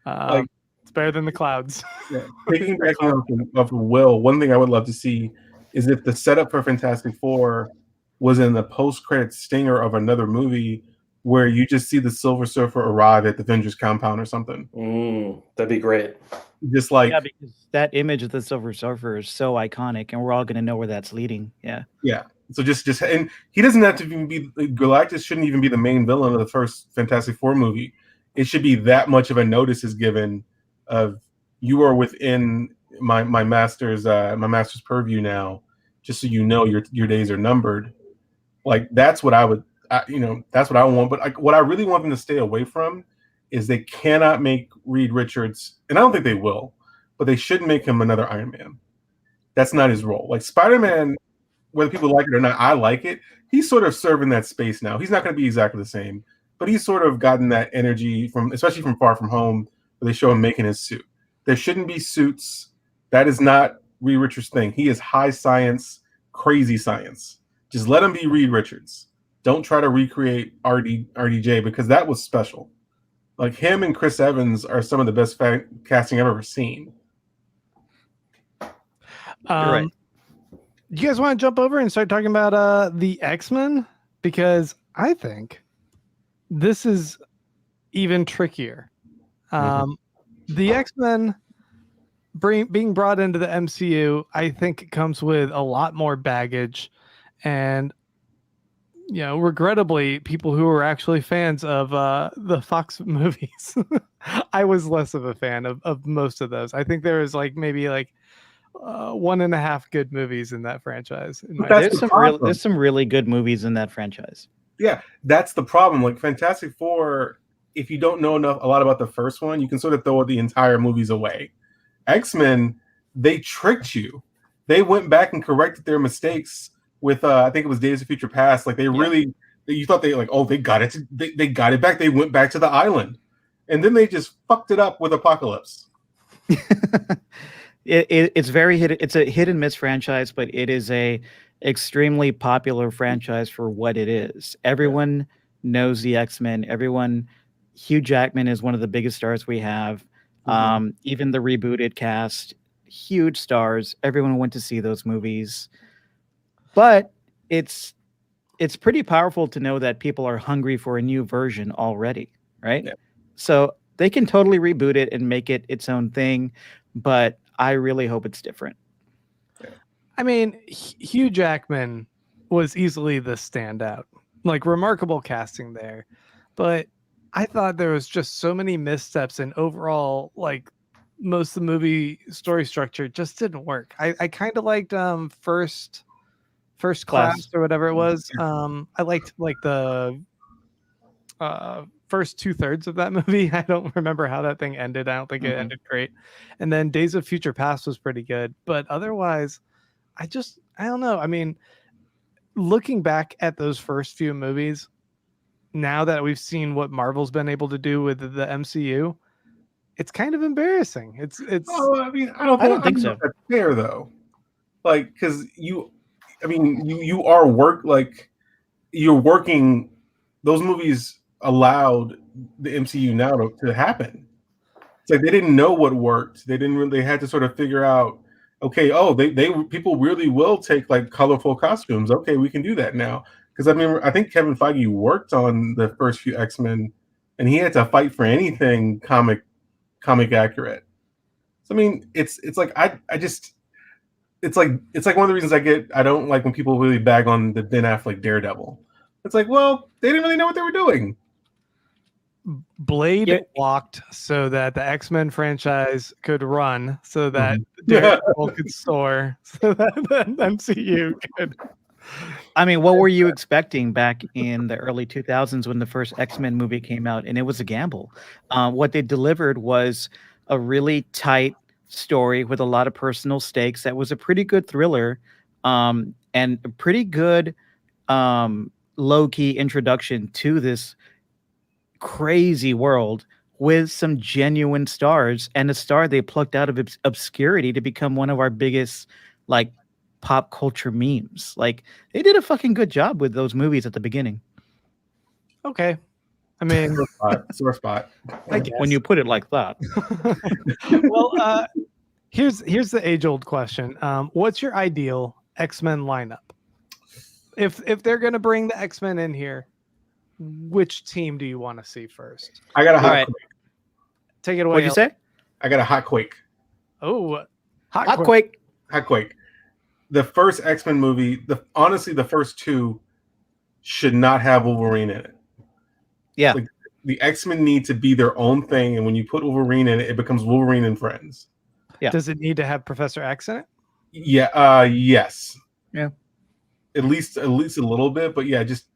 It's better than the clouds. Yeah. Taking back of Will, one thing I would love to see is if the setup for Fantastic Four was in the post-credit stinger of another movie where you just see the Silver Surfer arrive at the Avengers compound or something. That'd be great. Just like, yeah, because that image of the Silver Surfer is so iconic, and we're all going to know where that's leading. Yeah. Yeah. So just and he doesn't have to even be, Galactus shouldn't even be the main villain of the first Fantastic Four movie. It should be that much of a notice is given of, you are within my master's purview now, just so you know your days are numbered. Like, that's what I would, that's what I want. But what I really want them to stay away from is they cannot make Reed Richards, and I don't think they will, but they shouldn't make him another Iron Man. That's not his role. Like, Spider-Man, whether people like it or not, I like it. He's sort of serving that space now. He's not going to be exactly the same, but he's sort of gotten that energy especially from Far From Home, where they show him making his suit. There shouldn't be suits. That is not Reed Richards' thing. He is high science, crazy science. Just let him be Reed Richards. Don't try to recreate RDJ, because that was special. Like, him and Chris Evans are some of the best casting I've ever seen. You're right. Do you guys want to jump over and start talking about the X-Men? Because I think this is even trickier. The X-Men being brought into the MCU, I think, comes with a lot more baggage, and regrettably, people who are actually fans of the Fox movies, I was less of a fan of most of those. I think there is maybe 1.5 good movies in that franchise. There's some really good movies in that franchise. Yeah, that's the problem. Like, Fantastic Four, if you don't know a lot about the first one, you can sort of throw the entire movies away. X-Men, they tricked you. They went back and corrected their mistakes with I think it was Days of Future Past. Like, you thought they got it. They got it back. They went back to the island, and then they just fucked it up with Apocalypse. It's very hit. It's a hit and miss franchise, but it is a extremely popular franchise for what it is. Everyone knows the X-Men. Hugh Jackman is one of the biggest stars we have. Even the rebooted cast, huge stars. Everyone went to see those movies. But it's pretty powerful to know that people are hungry for a new version already, right? Yeah. So they can totally reboot it and make it its own thing, but I really hope it's different. Yeah. I mean, Hugh Jackman was easily the standout. Remarkable casting there. But I thought there was just so many missteps, and overall, most of the movie story structure just didn't work. I kind of liked First Class or whatever it was. I liked the first 2/3 of that movie. I don't remember how that thing ended. I don't think it ended great. And then Days of Future Past was pretty good, but otherwise, I don't know. I mean, looking back at those first few movies, now that we've seen what Marvel's been able to do with the MCU, it's kind of embarrassing. It's. Oh, I mean, I don't think so. That's fair though. Like, because you are you're working. Those movies allowed the MCU now to happen. It's like they didn't know what worked. They had to sort of figure out. Okay, people really will take like colorful costumes. Okay, we can do that now. Because I think Kevin Feige worked on the first few X-Men, and he had to fight for anything comic accurate. So I mean, it's like it's like one of the reasons I don't like when people really bag on the Ben Affleck Daredevil. It's like, well, they didn't really know what they were doing. Blade walked so that the X-Men franchise could run, so that Daredevil could soar, so that the MCU could. I mean, what were you expecting back in the early 2000s when the first X-Men movie came out? And it was a gamble. What they delivered was a really tight story with a lot of personal stakes. That was a pretty good thriller, and a pretty good low-key introduction to this crazy world with some genuine stars, and a star they plucked out of obscurity to become one of our biggest like pop culture memes. Like, they did a fucking good job with those movies at the beginning. Okay. I mean, sore spot. I guess. When you put it like that. Well, here's the age-old question. What's your ideal X-Men lineup? If they're gonna bring the X-Men in here, which team do you want to see first? I got a hot quake. Take it away. What'd you say? I got a hot quake. Oh, hot quake. Hot quake. The first X-Men movie, honestly, the first two should not have Wolverine in it. Yeah. Like, the X-Men need to be their own thing, and when you put Wolverine in it, it becomes Wolverine and Friends. Yeah. Does it need to have Professor X in it? Yeah. Yes. Yeah. At least a little bit, but yeah, just.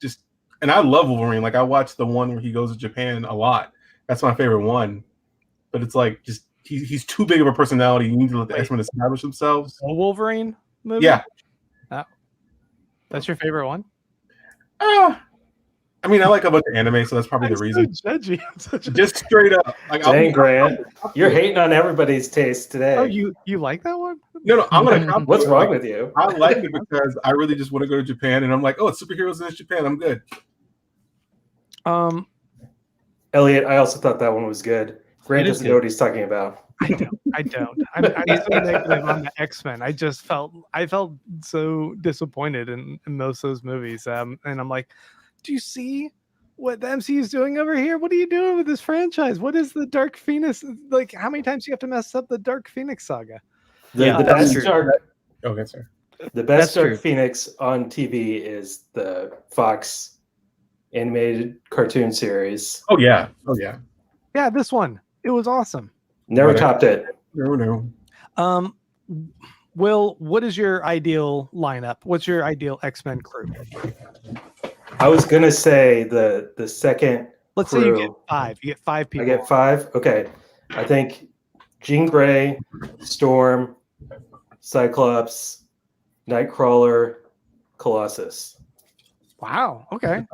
And I love Wolverine. Like, I watched the one where he goes to Japan a lot. That's my favorite one. But it's like, just he's too big of a personality. You need to let the X-Men establish themselves. A Wolverine movie? Yeah. That's your favorite one? I mean, I like a bunch of anime, so that's probably the reason. So judgy. Just straight up. Like, dang, Grant, you're hating on everybody's taste today. Oh, you like that one? No, I'm gonna. What's wrong with you? I like it because I really just want to go to Japan, and I'm like, oh, it's superheroes in Japan. I'm good. Elliot, I also thought that one was good. Grant doesn't know what he's talking about. I don't. I'm so negative on the X-Men. I felt so disappointed in most of those movies. And I'm like, do you see what the MCU is doing over here? What are you doing with this franchise? What is the Dark Phoenix? Like, how many times do you have to mess up the Dark Phoenix saga? The best Dark Phoenix on TV is the Fox animated cartoon series. Oh yeah. Yeah, this one. It was awesome. Never topped it. No. Will, what is your ideal lineup? What's your ideal X-Men crew? I was gonna say the second. Let's say you get 5. You get 5 people. I get 5. Okay. I think Jean Grey, Storm, Cyclops, Nightcrawler, Colossus. Wow. Okay.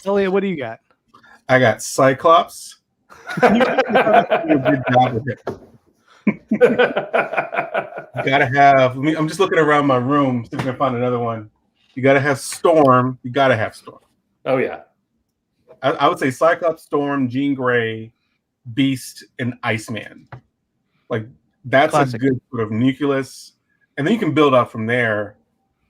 Elliot, what do you got? I got Cyclops. You good job with it. Gotta have. I'm just looking around my room, see if I can find another one. You gotta have Storm. Oh yeah. I would say Cyclops, Storm, Jean Grey, Beast, and Iceman. Like, that's classic. A good sort of nucleus, and then you can build up from there.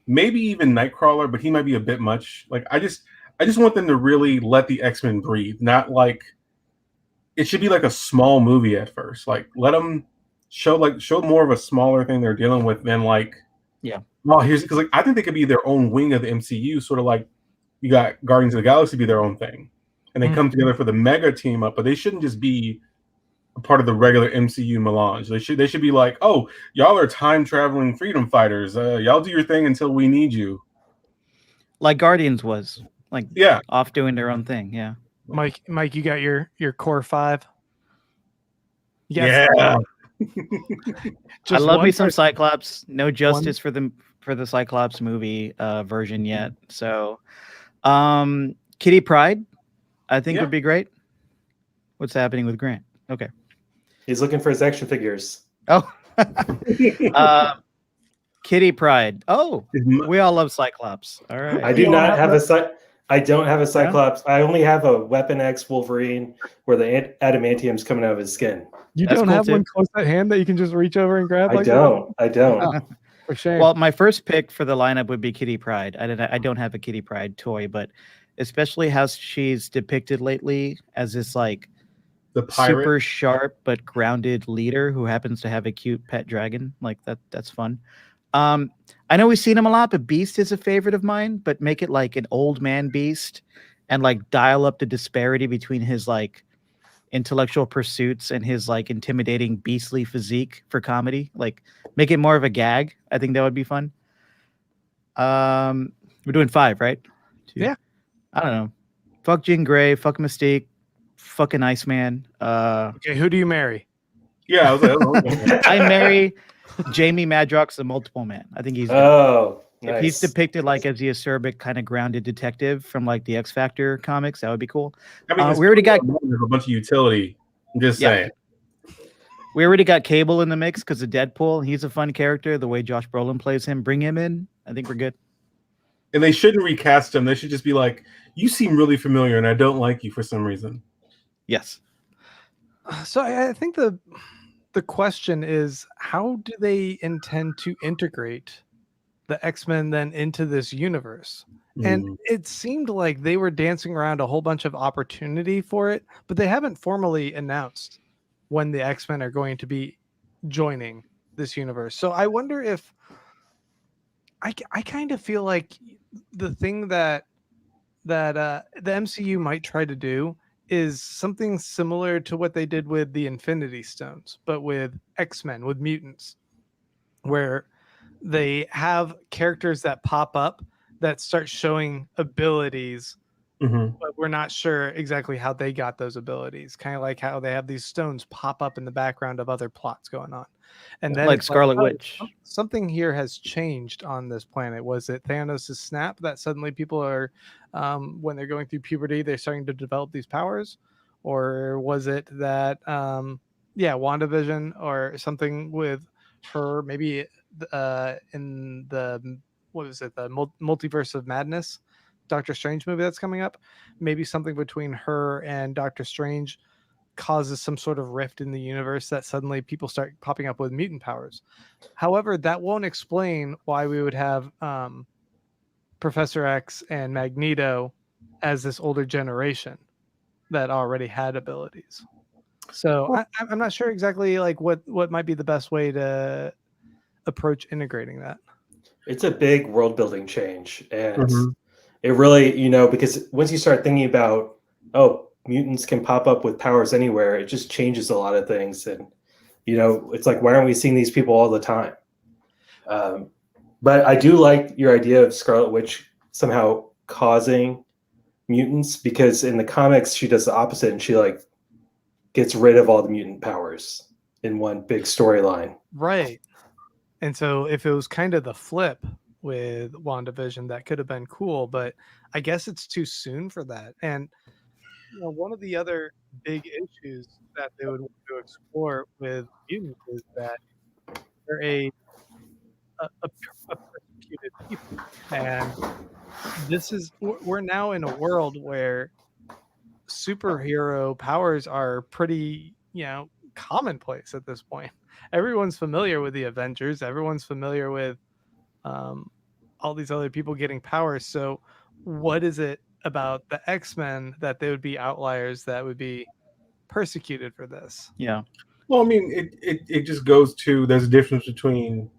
Maybe even Nightcrawler, but he might be a bit much. Like, I just want them to really let the X-Men breathe. Not like it should be like a small movie at first. Like, let them show more of a smaller thing they're dealing with than like, yeah. Well, because like I think they could be their own wing of the MCU, sort of like you got Guardians of the Galaxy be their own thing, and they come together for the mega team up. But they shouldn't just be a part of the regular MCU melange. They should be like, oh, y'all are time traveling freedom fighters. Y'all do your thing until we need you. Like Guardians was. like Yeah. off doing their own thing. Yeah. Mike, you got your core 5. You got Yeah. I love one me some person. Cyclops. No justice for the Cyclops movie version yet. So, Kitty Pryde, I think would be great. What's happening with Grant? Okay. He's looking for his action figures. Oh. Kitty Pryde. Oh, we all love Cyclops. All right. I do not have I don't have a Cyclops. I only have a Weapon X Wolverine where the adamantium's coming out of his skin. You That's don't cool have too. one close at hand that you can just reach over and grab? I don't. Oh, for shame. Well, my first pick for the lineup would be Kitty Pryde. I don't have a Kitty Pryde toy, but especially how she's depicted lately as this like The pirate. super sharp but grounded leader who happens to have a cute pet dragon. Like that's fun. I know we've seen him a lot, but Beast is a favorite of mine, but make it like an old man Beast and like dial up the disparity between his like intellectual pursuits and his like intimidating beastly physique for comedy. Like make it more of a gag. I think that would be fun. We're doing 5, right? 2. Yeah. I don't know. Fuck Jean Grey, fuck Mystique, fucking Iceman. Okay, who do you marry? Yeah, I was like, I marry Jamie Madrox, the multiple man. I think he's nice. if he's depicted like as the acerbic kind of grounded detective from like the X Factor comics, that would be cool. I mean, we already got a bunch of utility. I'm just saying. We already got Cable in the mix because of Deadpool. He's a fun character. The way Josh Brolin plays him, bring him in. I think we're good. And they shouldn't recast him. They should just be like, you seem really familiar and I don't like you for some reason. Yes. So I think the question is, how do they intend to integrate the X-Men then into this universe? And it seemed like they were dancing around a whole bunch of opportunity for it, but they haven't formally announced when the X-Men are going to be joining this universe. So I wonder if I kind of feel like the thing that the MCU might try to do is something similar to what they did with the Infinity Stones, but with X-Men, with mutants, where they have characters that pop up that start showing abilities, but we're not sure exactly how they got those abilities. Kind of like how they have these stones pop up in the background of other plots going on. And then like Scarlet Witch. Something here has changed on this planet. Was it Thanos' snap that suddenly people are, when they're going through puberty, they're starting to develop these powers? Or was it that, WandaVision or something with her, maybe in the, what was it, the Multiverse of Madness, Doctor Strange movie that's coming up? Maybe something between her and Doctor Strange causes some sort of rift in the universe that suddenly people start popping up with mutant powers. However, that won't explain why we would have Professor X and Magneto as this older generation that already had abilities. So I'm not sure exactly like what might be the best way to approach integrating that. It's a big world building change, and it really, because once you start thinking about, mutants can pop up with powers anywhere, it just changes a lot of things. And, it's like, why aren't we seeing these people all the time? But I do like your idea of Scarlet Witch somehow causing mutants, because in the comics, she does the opposite, and she like gets rid of all the mutant powers in one big storyline. Right. And so if it was kind of the flip with WandaVision, that could have been cool, but I guess it's too soon for that. And one of the other big issues that they would want to explore with mutants is that they're a persecuted people, and we're now in a world where superhero powers are pretty commonplace at this point. Everyone's familiar with the Avengers. Everyone's familiar with all these other people getting powers. So what is it about the X-Men that they would be outliers that would be persecuted for this? Yeah. Well, I mean, it just goes to, there's a difference between,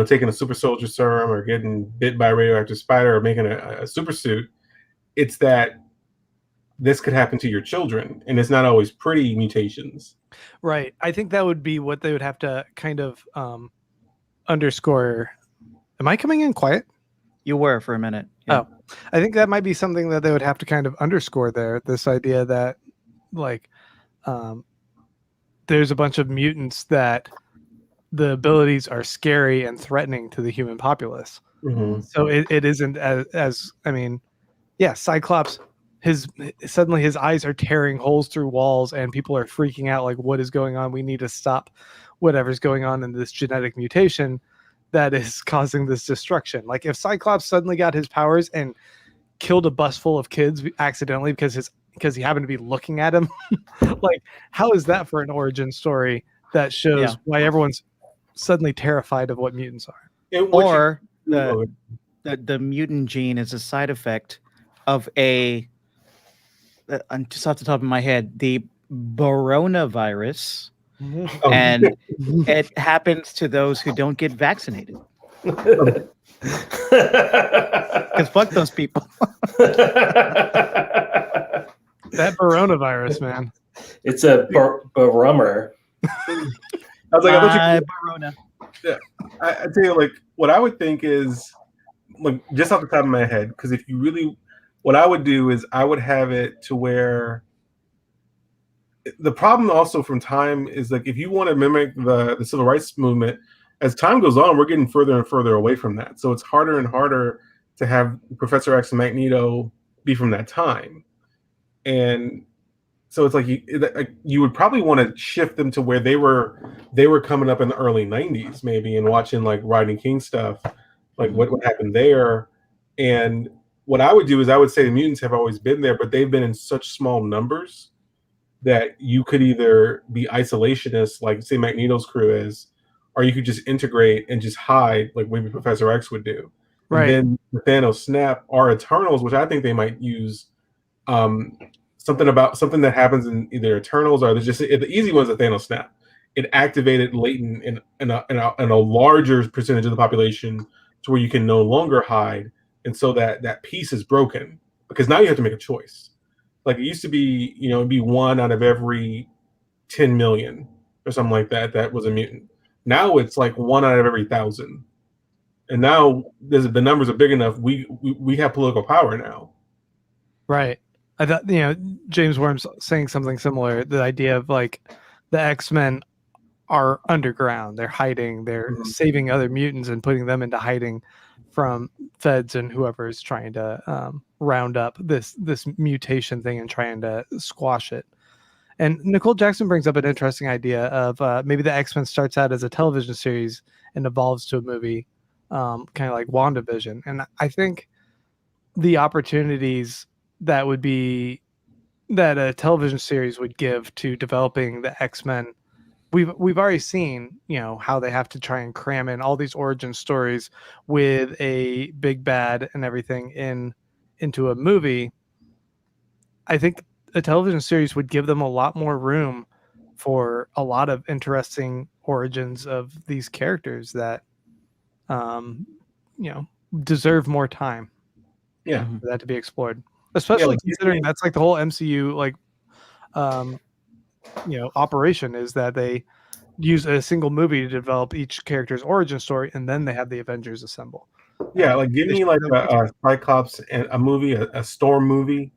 taking a super soldier serum or getting bit by a radioactive spider or making a super suit. It's that this could happen to your children, and it's not always pretty mutations. Right. I think that would be what they would have to kind of underscore. Am I coming in quiet? You were for a minute. Oh, I think that might be something that they would have to kind of underscore there. This idea that, like, there's a bunch of mutants that the abilities are scary and threatening to the human populace. Mm-hmm. So it isn't as I mean, yeah, Cyclops, suddenly his eyes are tearing holes through walls and people are freaking out like, what is going on? We need to stop whatever's going on in this genetic mutation that is causing this destruction. Like if Cyclops suddenly got his powers and killed a bus full of kids accidentally because he happened to be looking at him, like how is that for an origin story that shows why everyone's suddenly terrified of what mutants are? Or the mutant gene is a side effect of just off the top of my head, the coronavirus. And it happens to those who don't get vaccinated. Because fuck those people. That coronavirus, man. It's a barummer. I was like, Corona. Yeah, I tell you, like, what I would think is, like, just off the top of my head, because if you really, what I would do is I would have it to where the problem also from time is like if you want to mimic the civil rights movement, as time goes on, we're getting further and further away from that. So it's harder and harder to have Professor X and Magneto be from that time. And so it's like you would probably want to shift them to where they were coming up in the early 90s maybe and watching like Rodney King stuff, like what happened there. And what I would do is I would say the mutants have always been there, but they've been in such small numbers that you could either be isolationist, like say Magneto's crew is, or you could just integrate and just hide, like maybe Professor X would do. Right. And then the Thanos snap are Eternals, which I think they might use something that happens in either Eternals or there's just the easy one's the Thanos snap. It activated latent in a larger percentage of the population to where you can no longer hide, and so that piece is broken because now you have to make a choice. Like it used to be, it'd be 1 out of every 10 million or something like that. That was a mutant. Now it's like 1 out of every 1,000. And now the numbers are big enough. We have political power now. Right. I thought, James Worm's saying something similar. The idea of like the X-Men are underground. They're hiding. They're saving other mutants and putting them into hiding from feds and whoever is trying to round up this mutation thing and trying to squash it. And Nicole Jackson brings up an interesting idea of maybe the X-Men starts out as a television series and evolves to a movie, kind of like WandaVision. And I think the opportunities that a television series would give to developing the X-Men, we've already seen, how they have to try and cram in all these origin stories with a big bad and everything into a movie. I think a television series would give them a lot more room for a lot of interesting origins of these characters that, deserve more time. Yeah, for that to be explored, especially considering that's like the whole MCU, like, operation is that they use a single movie to develop each character's origin story, and then they have the Avengers assemble. Yeah, like give me like a Cyclops and a movie, a Storm movie,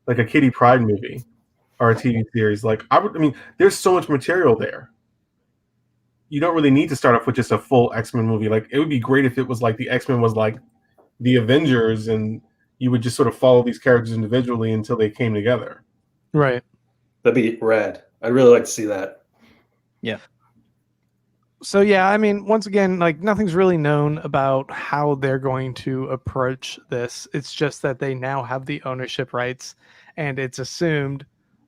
like a Kitty Pryde movie, or a TV series. Like there's so much material there. You don't really need to start off with just a full X-Men movie. Like it would be great if it was like the X-Men was like the Avengers, and you would just sort of follow these characters individually until they came together. Right. That'd be rad. I'd really like to see that. Yeah. So yeah, once again, like nothing's really known about how they're going to approach this. It's just that they now have the ownership rights, and it's assumed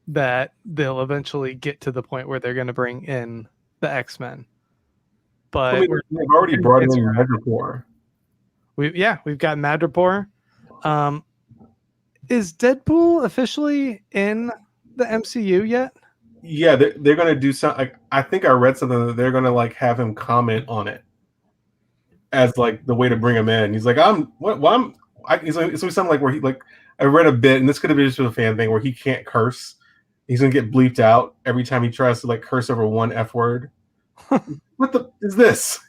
that they'll eventually get to the point where they're going to bring in the X-Men. But they've already brought in Madripoor. We've got Madripoor. Is Deadpool officially in the MCU yet? Yeah, they're going to do something. Like, I think I read something that they're going to like have him comment on it as like the way to bring him in. He's like, it's something like where he like I read a bit, and this could have been just a fan thing where he can't curse. He's going to get bleeped out every time he tries to like curse over one F word. What is this?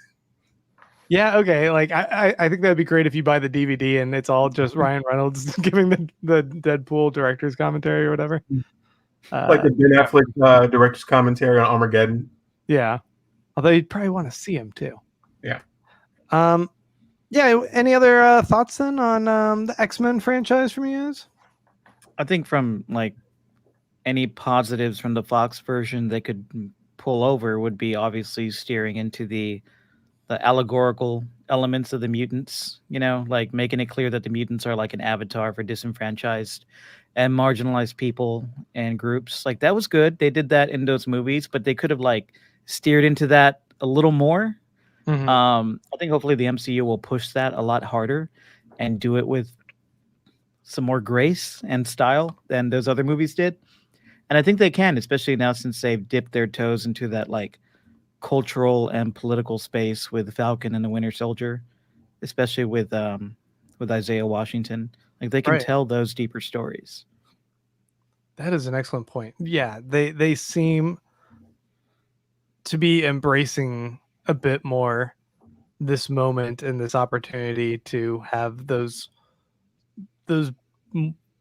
Yeah, okay. Like I think that'd be great if you buy the DVD and it's all just Ryan Reynolds giving the Deadpool director's commentary or whatever. Like the Ben Affleck director's commentary on Armageddon. Yeah. Although you'd probably want to see him too. Yeah. Yeah. Any other thoughts then on the X-Men franchise from you guys? I think from like any positives from the Fox version they could pull over would be obviously steering into the allegorical elements of the mutants, you know, like making it clear that the mutants are like an avatar for disenfranchised and marginalized people and groups. Like that was good. They did that in those movies, but they could have like steered into that a little more. Mm-hmm. I think hopefully the MCU will push that a lot harder and do it with some more grace and style than those other movies did. And I think they can, especially now since they've dipped their toes into that like cultural and political space with Falcon and the Winter Soldier, especially with Isaiah Washington. Like they can tell those deeper stories. That is an excellent point. Yeah, they seem to be embracing a bit more this moment and this opportunity to have those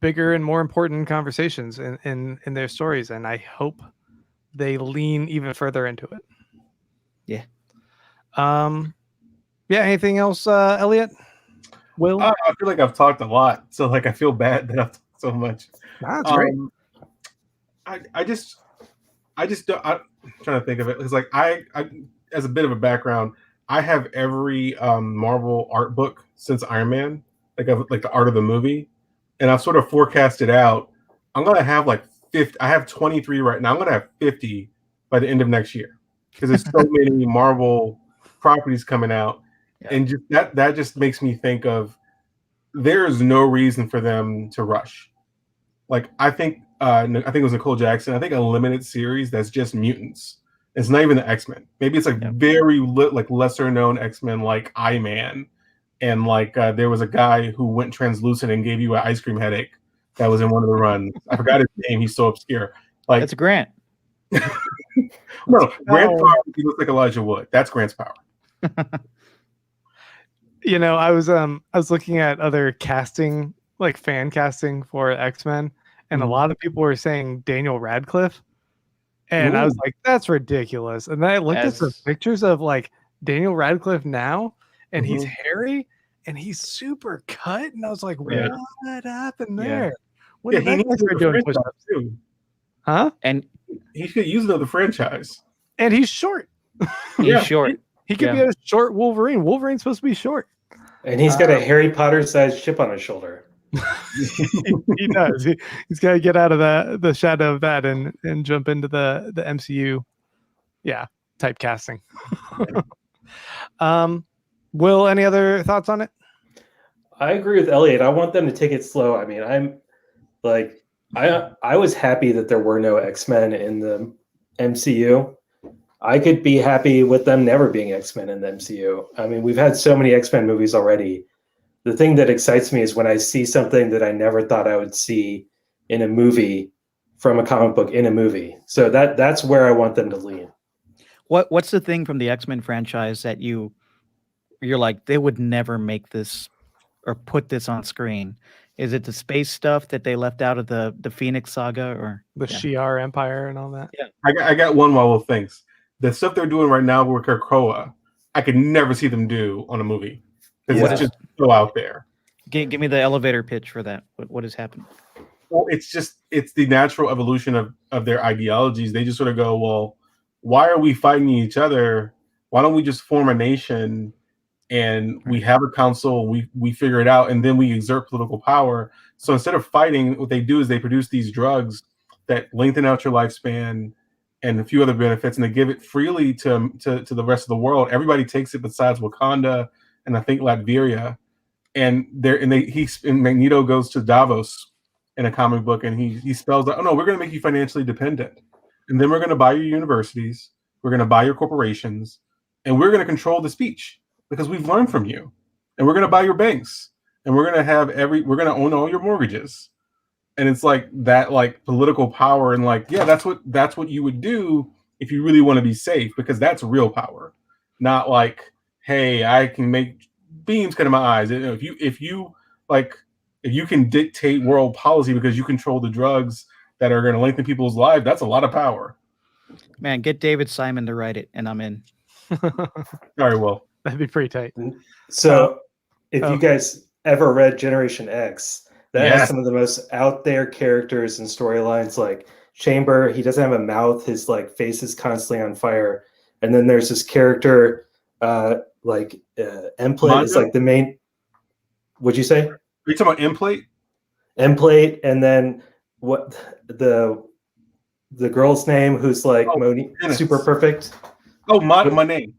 bigger and more important conversations in their stories, and I hope they lean even further into it. Yeah. Yeah. Anything else, Elliot? Will? I feel like I've talked a lot, so like I feel bad that I've talked so much. That's right. I just don't. I'm trying to think of it because like I as a bit of a background, I have every Marvel art book since Iron Man, like the art of the movie, and I've sort of forecasted out. I'm gonna have like 50. I have 23 right now. I'm gonna have 50 by the end of next year because there's so many Marvel properties coming out, and just that just makes me think of there is no reason for them to rush. Like I think it was Nicole Jackson. I think a limited series that's just mutants. It's not even the X-Men. Maybe it's like very like lesser known X-Men like I-Man, and like there was a guy who went translucent and gave you an ice cream headache that was in one of the runs. I forgot his name. He's so obscure. Like that's Grant. No, Grant's power. He looks like Elijah Wood. That's Grant's power. You know, I was looking at other casting, like fan casting for X-Men, and a lot of people were saying Daniel Radcliffe. And I was like, that's ridiculous. And then I looked at some pictures of like Daniel Radcliffe now, and he's hairy and he's super cut. And I was like, what happened there? When did that guy start doing push-ups too? Huh? And he should use another franchise. And he's short. He's short. He could be a short Wolverine. Wolverine's supposed to be short. And he's got a Harry Potter-sized chip on his shoulder. He does. He's got to get out of the shadow of that and jump into the MCU. Yeah, typecasting. Will, any other thoughts on it? I agree with Elliot. I want them to take it slow. I mean, I'm like, I was happy that there were no X-Men in the MCU. I could be happy with them never being X-Men in the MCU. I mean, we've had so many X-Men movies already. The thing that excites me is when I see something that I never thought I would see in a movie from a comic book in a movie. So that's where I want them to lean. What's the thing from the X-Men franchise that you're like, they would never make this or put this on screen? Is it the space stuff that they left out of the Phoenix Saga or the Shi'ar Empire and all that? Yeah, I got one Marvel things. The stuff they're doing right now with Krakoa, I could never see them do on a movie. Because it's just so out there. Give me the elevator pitch for that. What has happened? Well, it's the natural evolution of their ideologies. They just sort of go, well, why are we fighting each other? Why don't we just form a nation and we have a council, we figure it out, and then we exert political power. So instead of fighting, what they do is they produce these drugs that lengthen out your lifespan and a few other benefits, and they give it freely to the rest of the world. Everybody takes it besides Wakanda and I think Latveria. And Magneto goes to Davos in a comic book, and he spells out, oh no, we're going to make you financially dependent, and then we're going to buy your universities, we're going to buy your corporations, and we're going to control the speech because we've learned from you, and we're going to buy your banks, and we're going to own all your mortgages. And it's like that, like political power, and like, yeah, that's what you would do if you really want to be safe, because that's real power, not like hey, I can make beams come in my eyes. You know, if you can dictate world policy because you control the drugs that are going to lengthen people's lives, that's a lot of power. Man, get David Simon to write it, and I'm in. Very well. That'd be pretty tight. So, if oh. you guys ever read Generation X, that Yes. has some of the most out there characters and storylines. Like Chamber, he doesn't have a mouth; his like face is constantly on fire. And then there's this character, Emplate is like the main. What'd you say? Are you talking about Emplate? Emplate, and then what the girl's name who's like Moni, super perfect. Oh, my name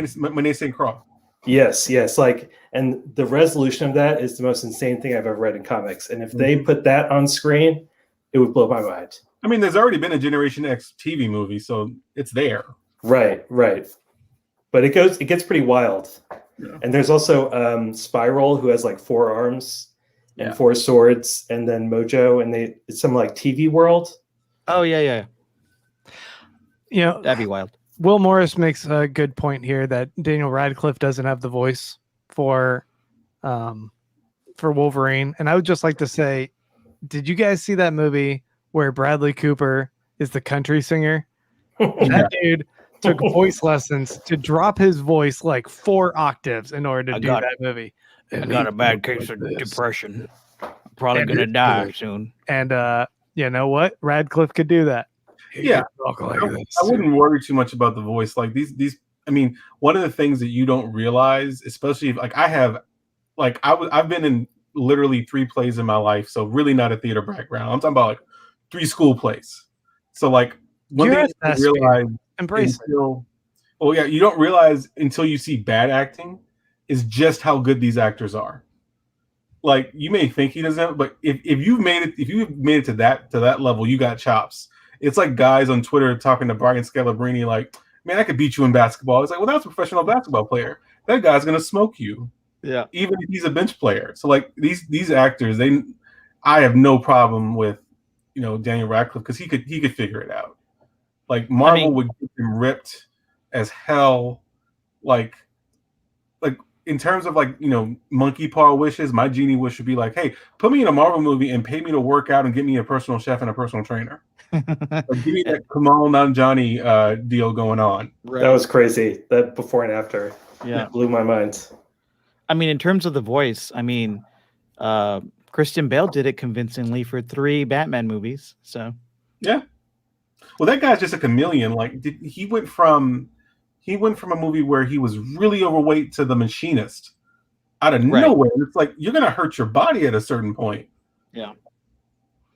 is St. Croix. Yes, like, and the resolution of that is the most insane thing I've ever read in comics. And if they put that on screen, it would blow my mind. I mean, there's already been a Generation X TV movie, so it's there. Right. But it gets pretty wild. Yeah. And there's also Spiral, who has like 4 arms and 4 swords, and then Mojo, and it's some like TV world. Oh yeah. You know, that'd be wild. Will Morris makes a good point here that Daniel Radcliffe doesn't have the voice for Wolverine, and I would just like to say, did you guys see that movie where Bradley Cooper is the country singer? That dude took voice lessons to drop his voice like 4 octaves in order to do that movie. I got a bad case of depression. I'm probably gonna die soon. And you know what? Radcliffe could do that. Yeah, I wouldn't worry too much about the voice. Like these. I mean, one of the things that you don't realize, especially if, like, I've been in literally 3 plays in my life, so really not a theater background. I'm talking about like 3 school plays. So like one thing you realize, embrace until, you don't realize until you see bad acting is just how good these actors are. Like, you may think he doesn't, but if you've made it to that level, you got chops. It's like guys on Twitter talking to Brian Scalabrine like, man, I could beat you in basketball. It's like, well, that's a professional basketball player. That guy's gonna smoke you. Yeah. Even if he's a bench player. So like these actors, I have no problem with, Daniel Radcliffe, because he could figure it out. Like Marvel would get him ripped as hell. Like in terms of like, monkey paw wishes, my genie wish would be like, hey, put me in a Marvel movie and pay me to work out and get me a personal chef and a personal trainer. Like, give me that Kamal Nanjiani deal going on. Right. That was crazy. That before and after, blew my mind. I mean, in terms of the voice, Christian Bale did it convincingly for 3 Batman movies. So yeah, well, that guy's just a chameleon. Like he went from a movie where he was really overweight to The Machinist out of nowhere. It's like, you're gonna hurt your body at a certain point. Yeah.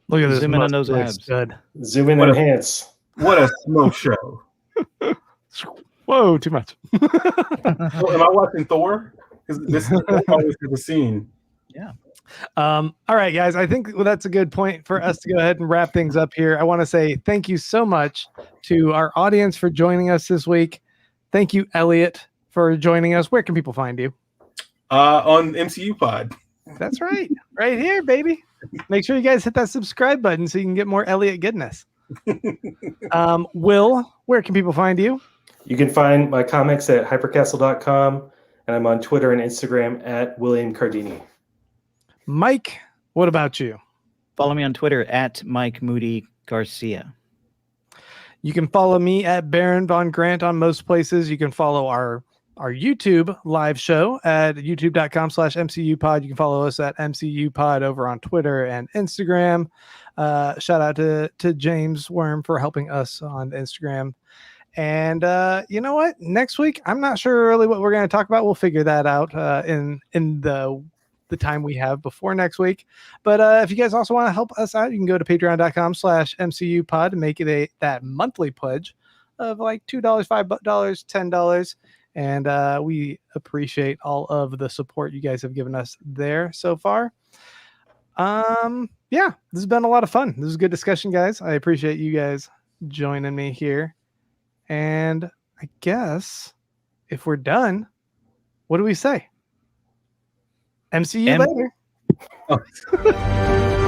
Look at this. Zoom in on those abs. Good. Zoom in, enhance. What a smoke show. Whoa, too much. So, am I watching Thor? Because this is always the scene. Yeah. All right, guys. I think that's a good point for us to go ahead and wrap things up here. I want to say thank you so much to our audience for joining us this week. Thank you, Elliot, for joining us. Where can people find you? On MCU Pod. That's right. Right here, baby. Make sure you guys hit that subscribe button so you can get more Elliot goodness. Will, where can people find you? You can find my comics at hypercastle.com, and I'm on Twitter and Instagram at William Cardini. Mike, what about you? Follow me on Twitter at Mike Moody Garcia. You can follow me at Baron Von Grant on most places. You can follow our YouTube live show at youtube.com/MCUpod. You can follow us at MCUpod over on Twitter and Instagram. Shout out to James Worm for helping us on Instagram. And you know what? Next week, I'm not sure really what we're going to talk about. We'll figure that out in the time we have before next week. But if you guys also want to help us out, you can go to patreon.com/MCUpod and make it that monthly pledge of like $2, $5, $10. And we appreciate all of the support you guys have given us there so far. Yeah, this has been a lot of fun. This is a good discussion, guys. I appreciate you guys joining me here. And I guess if we're done, what do we say? MCU later.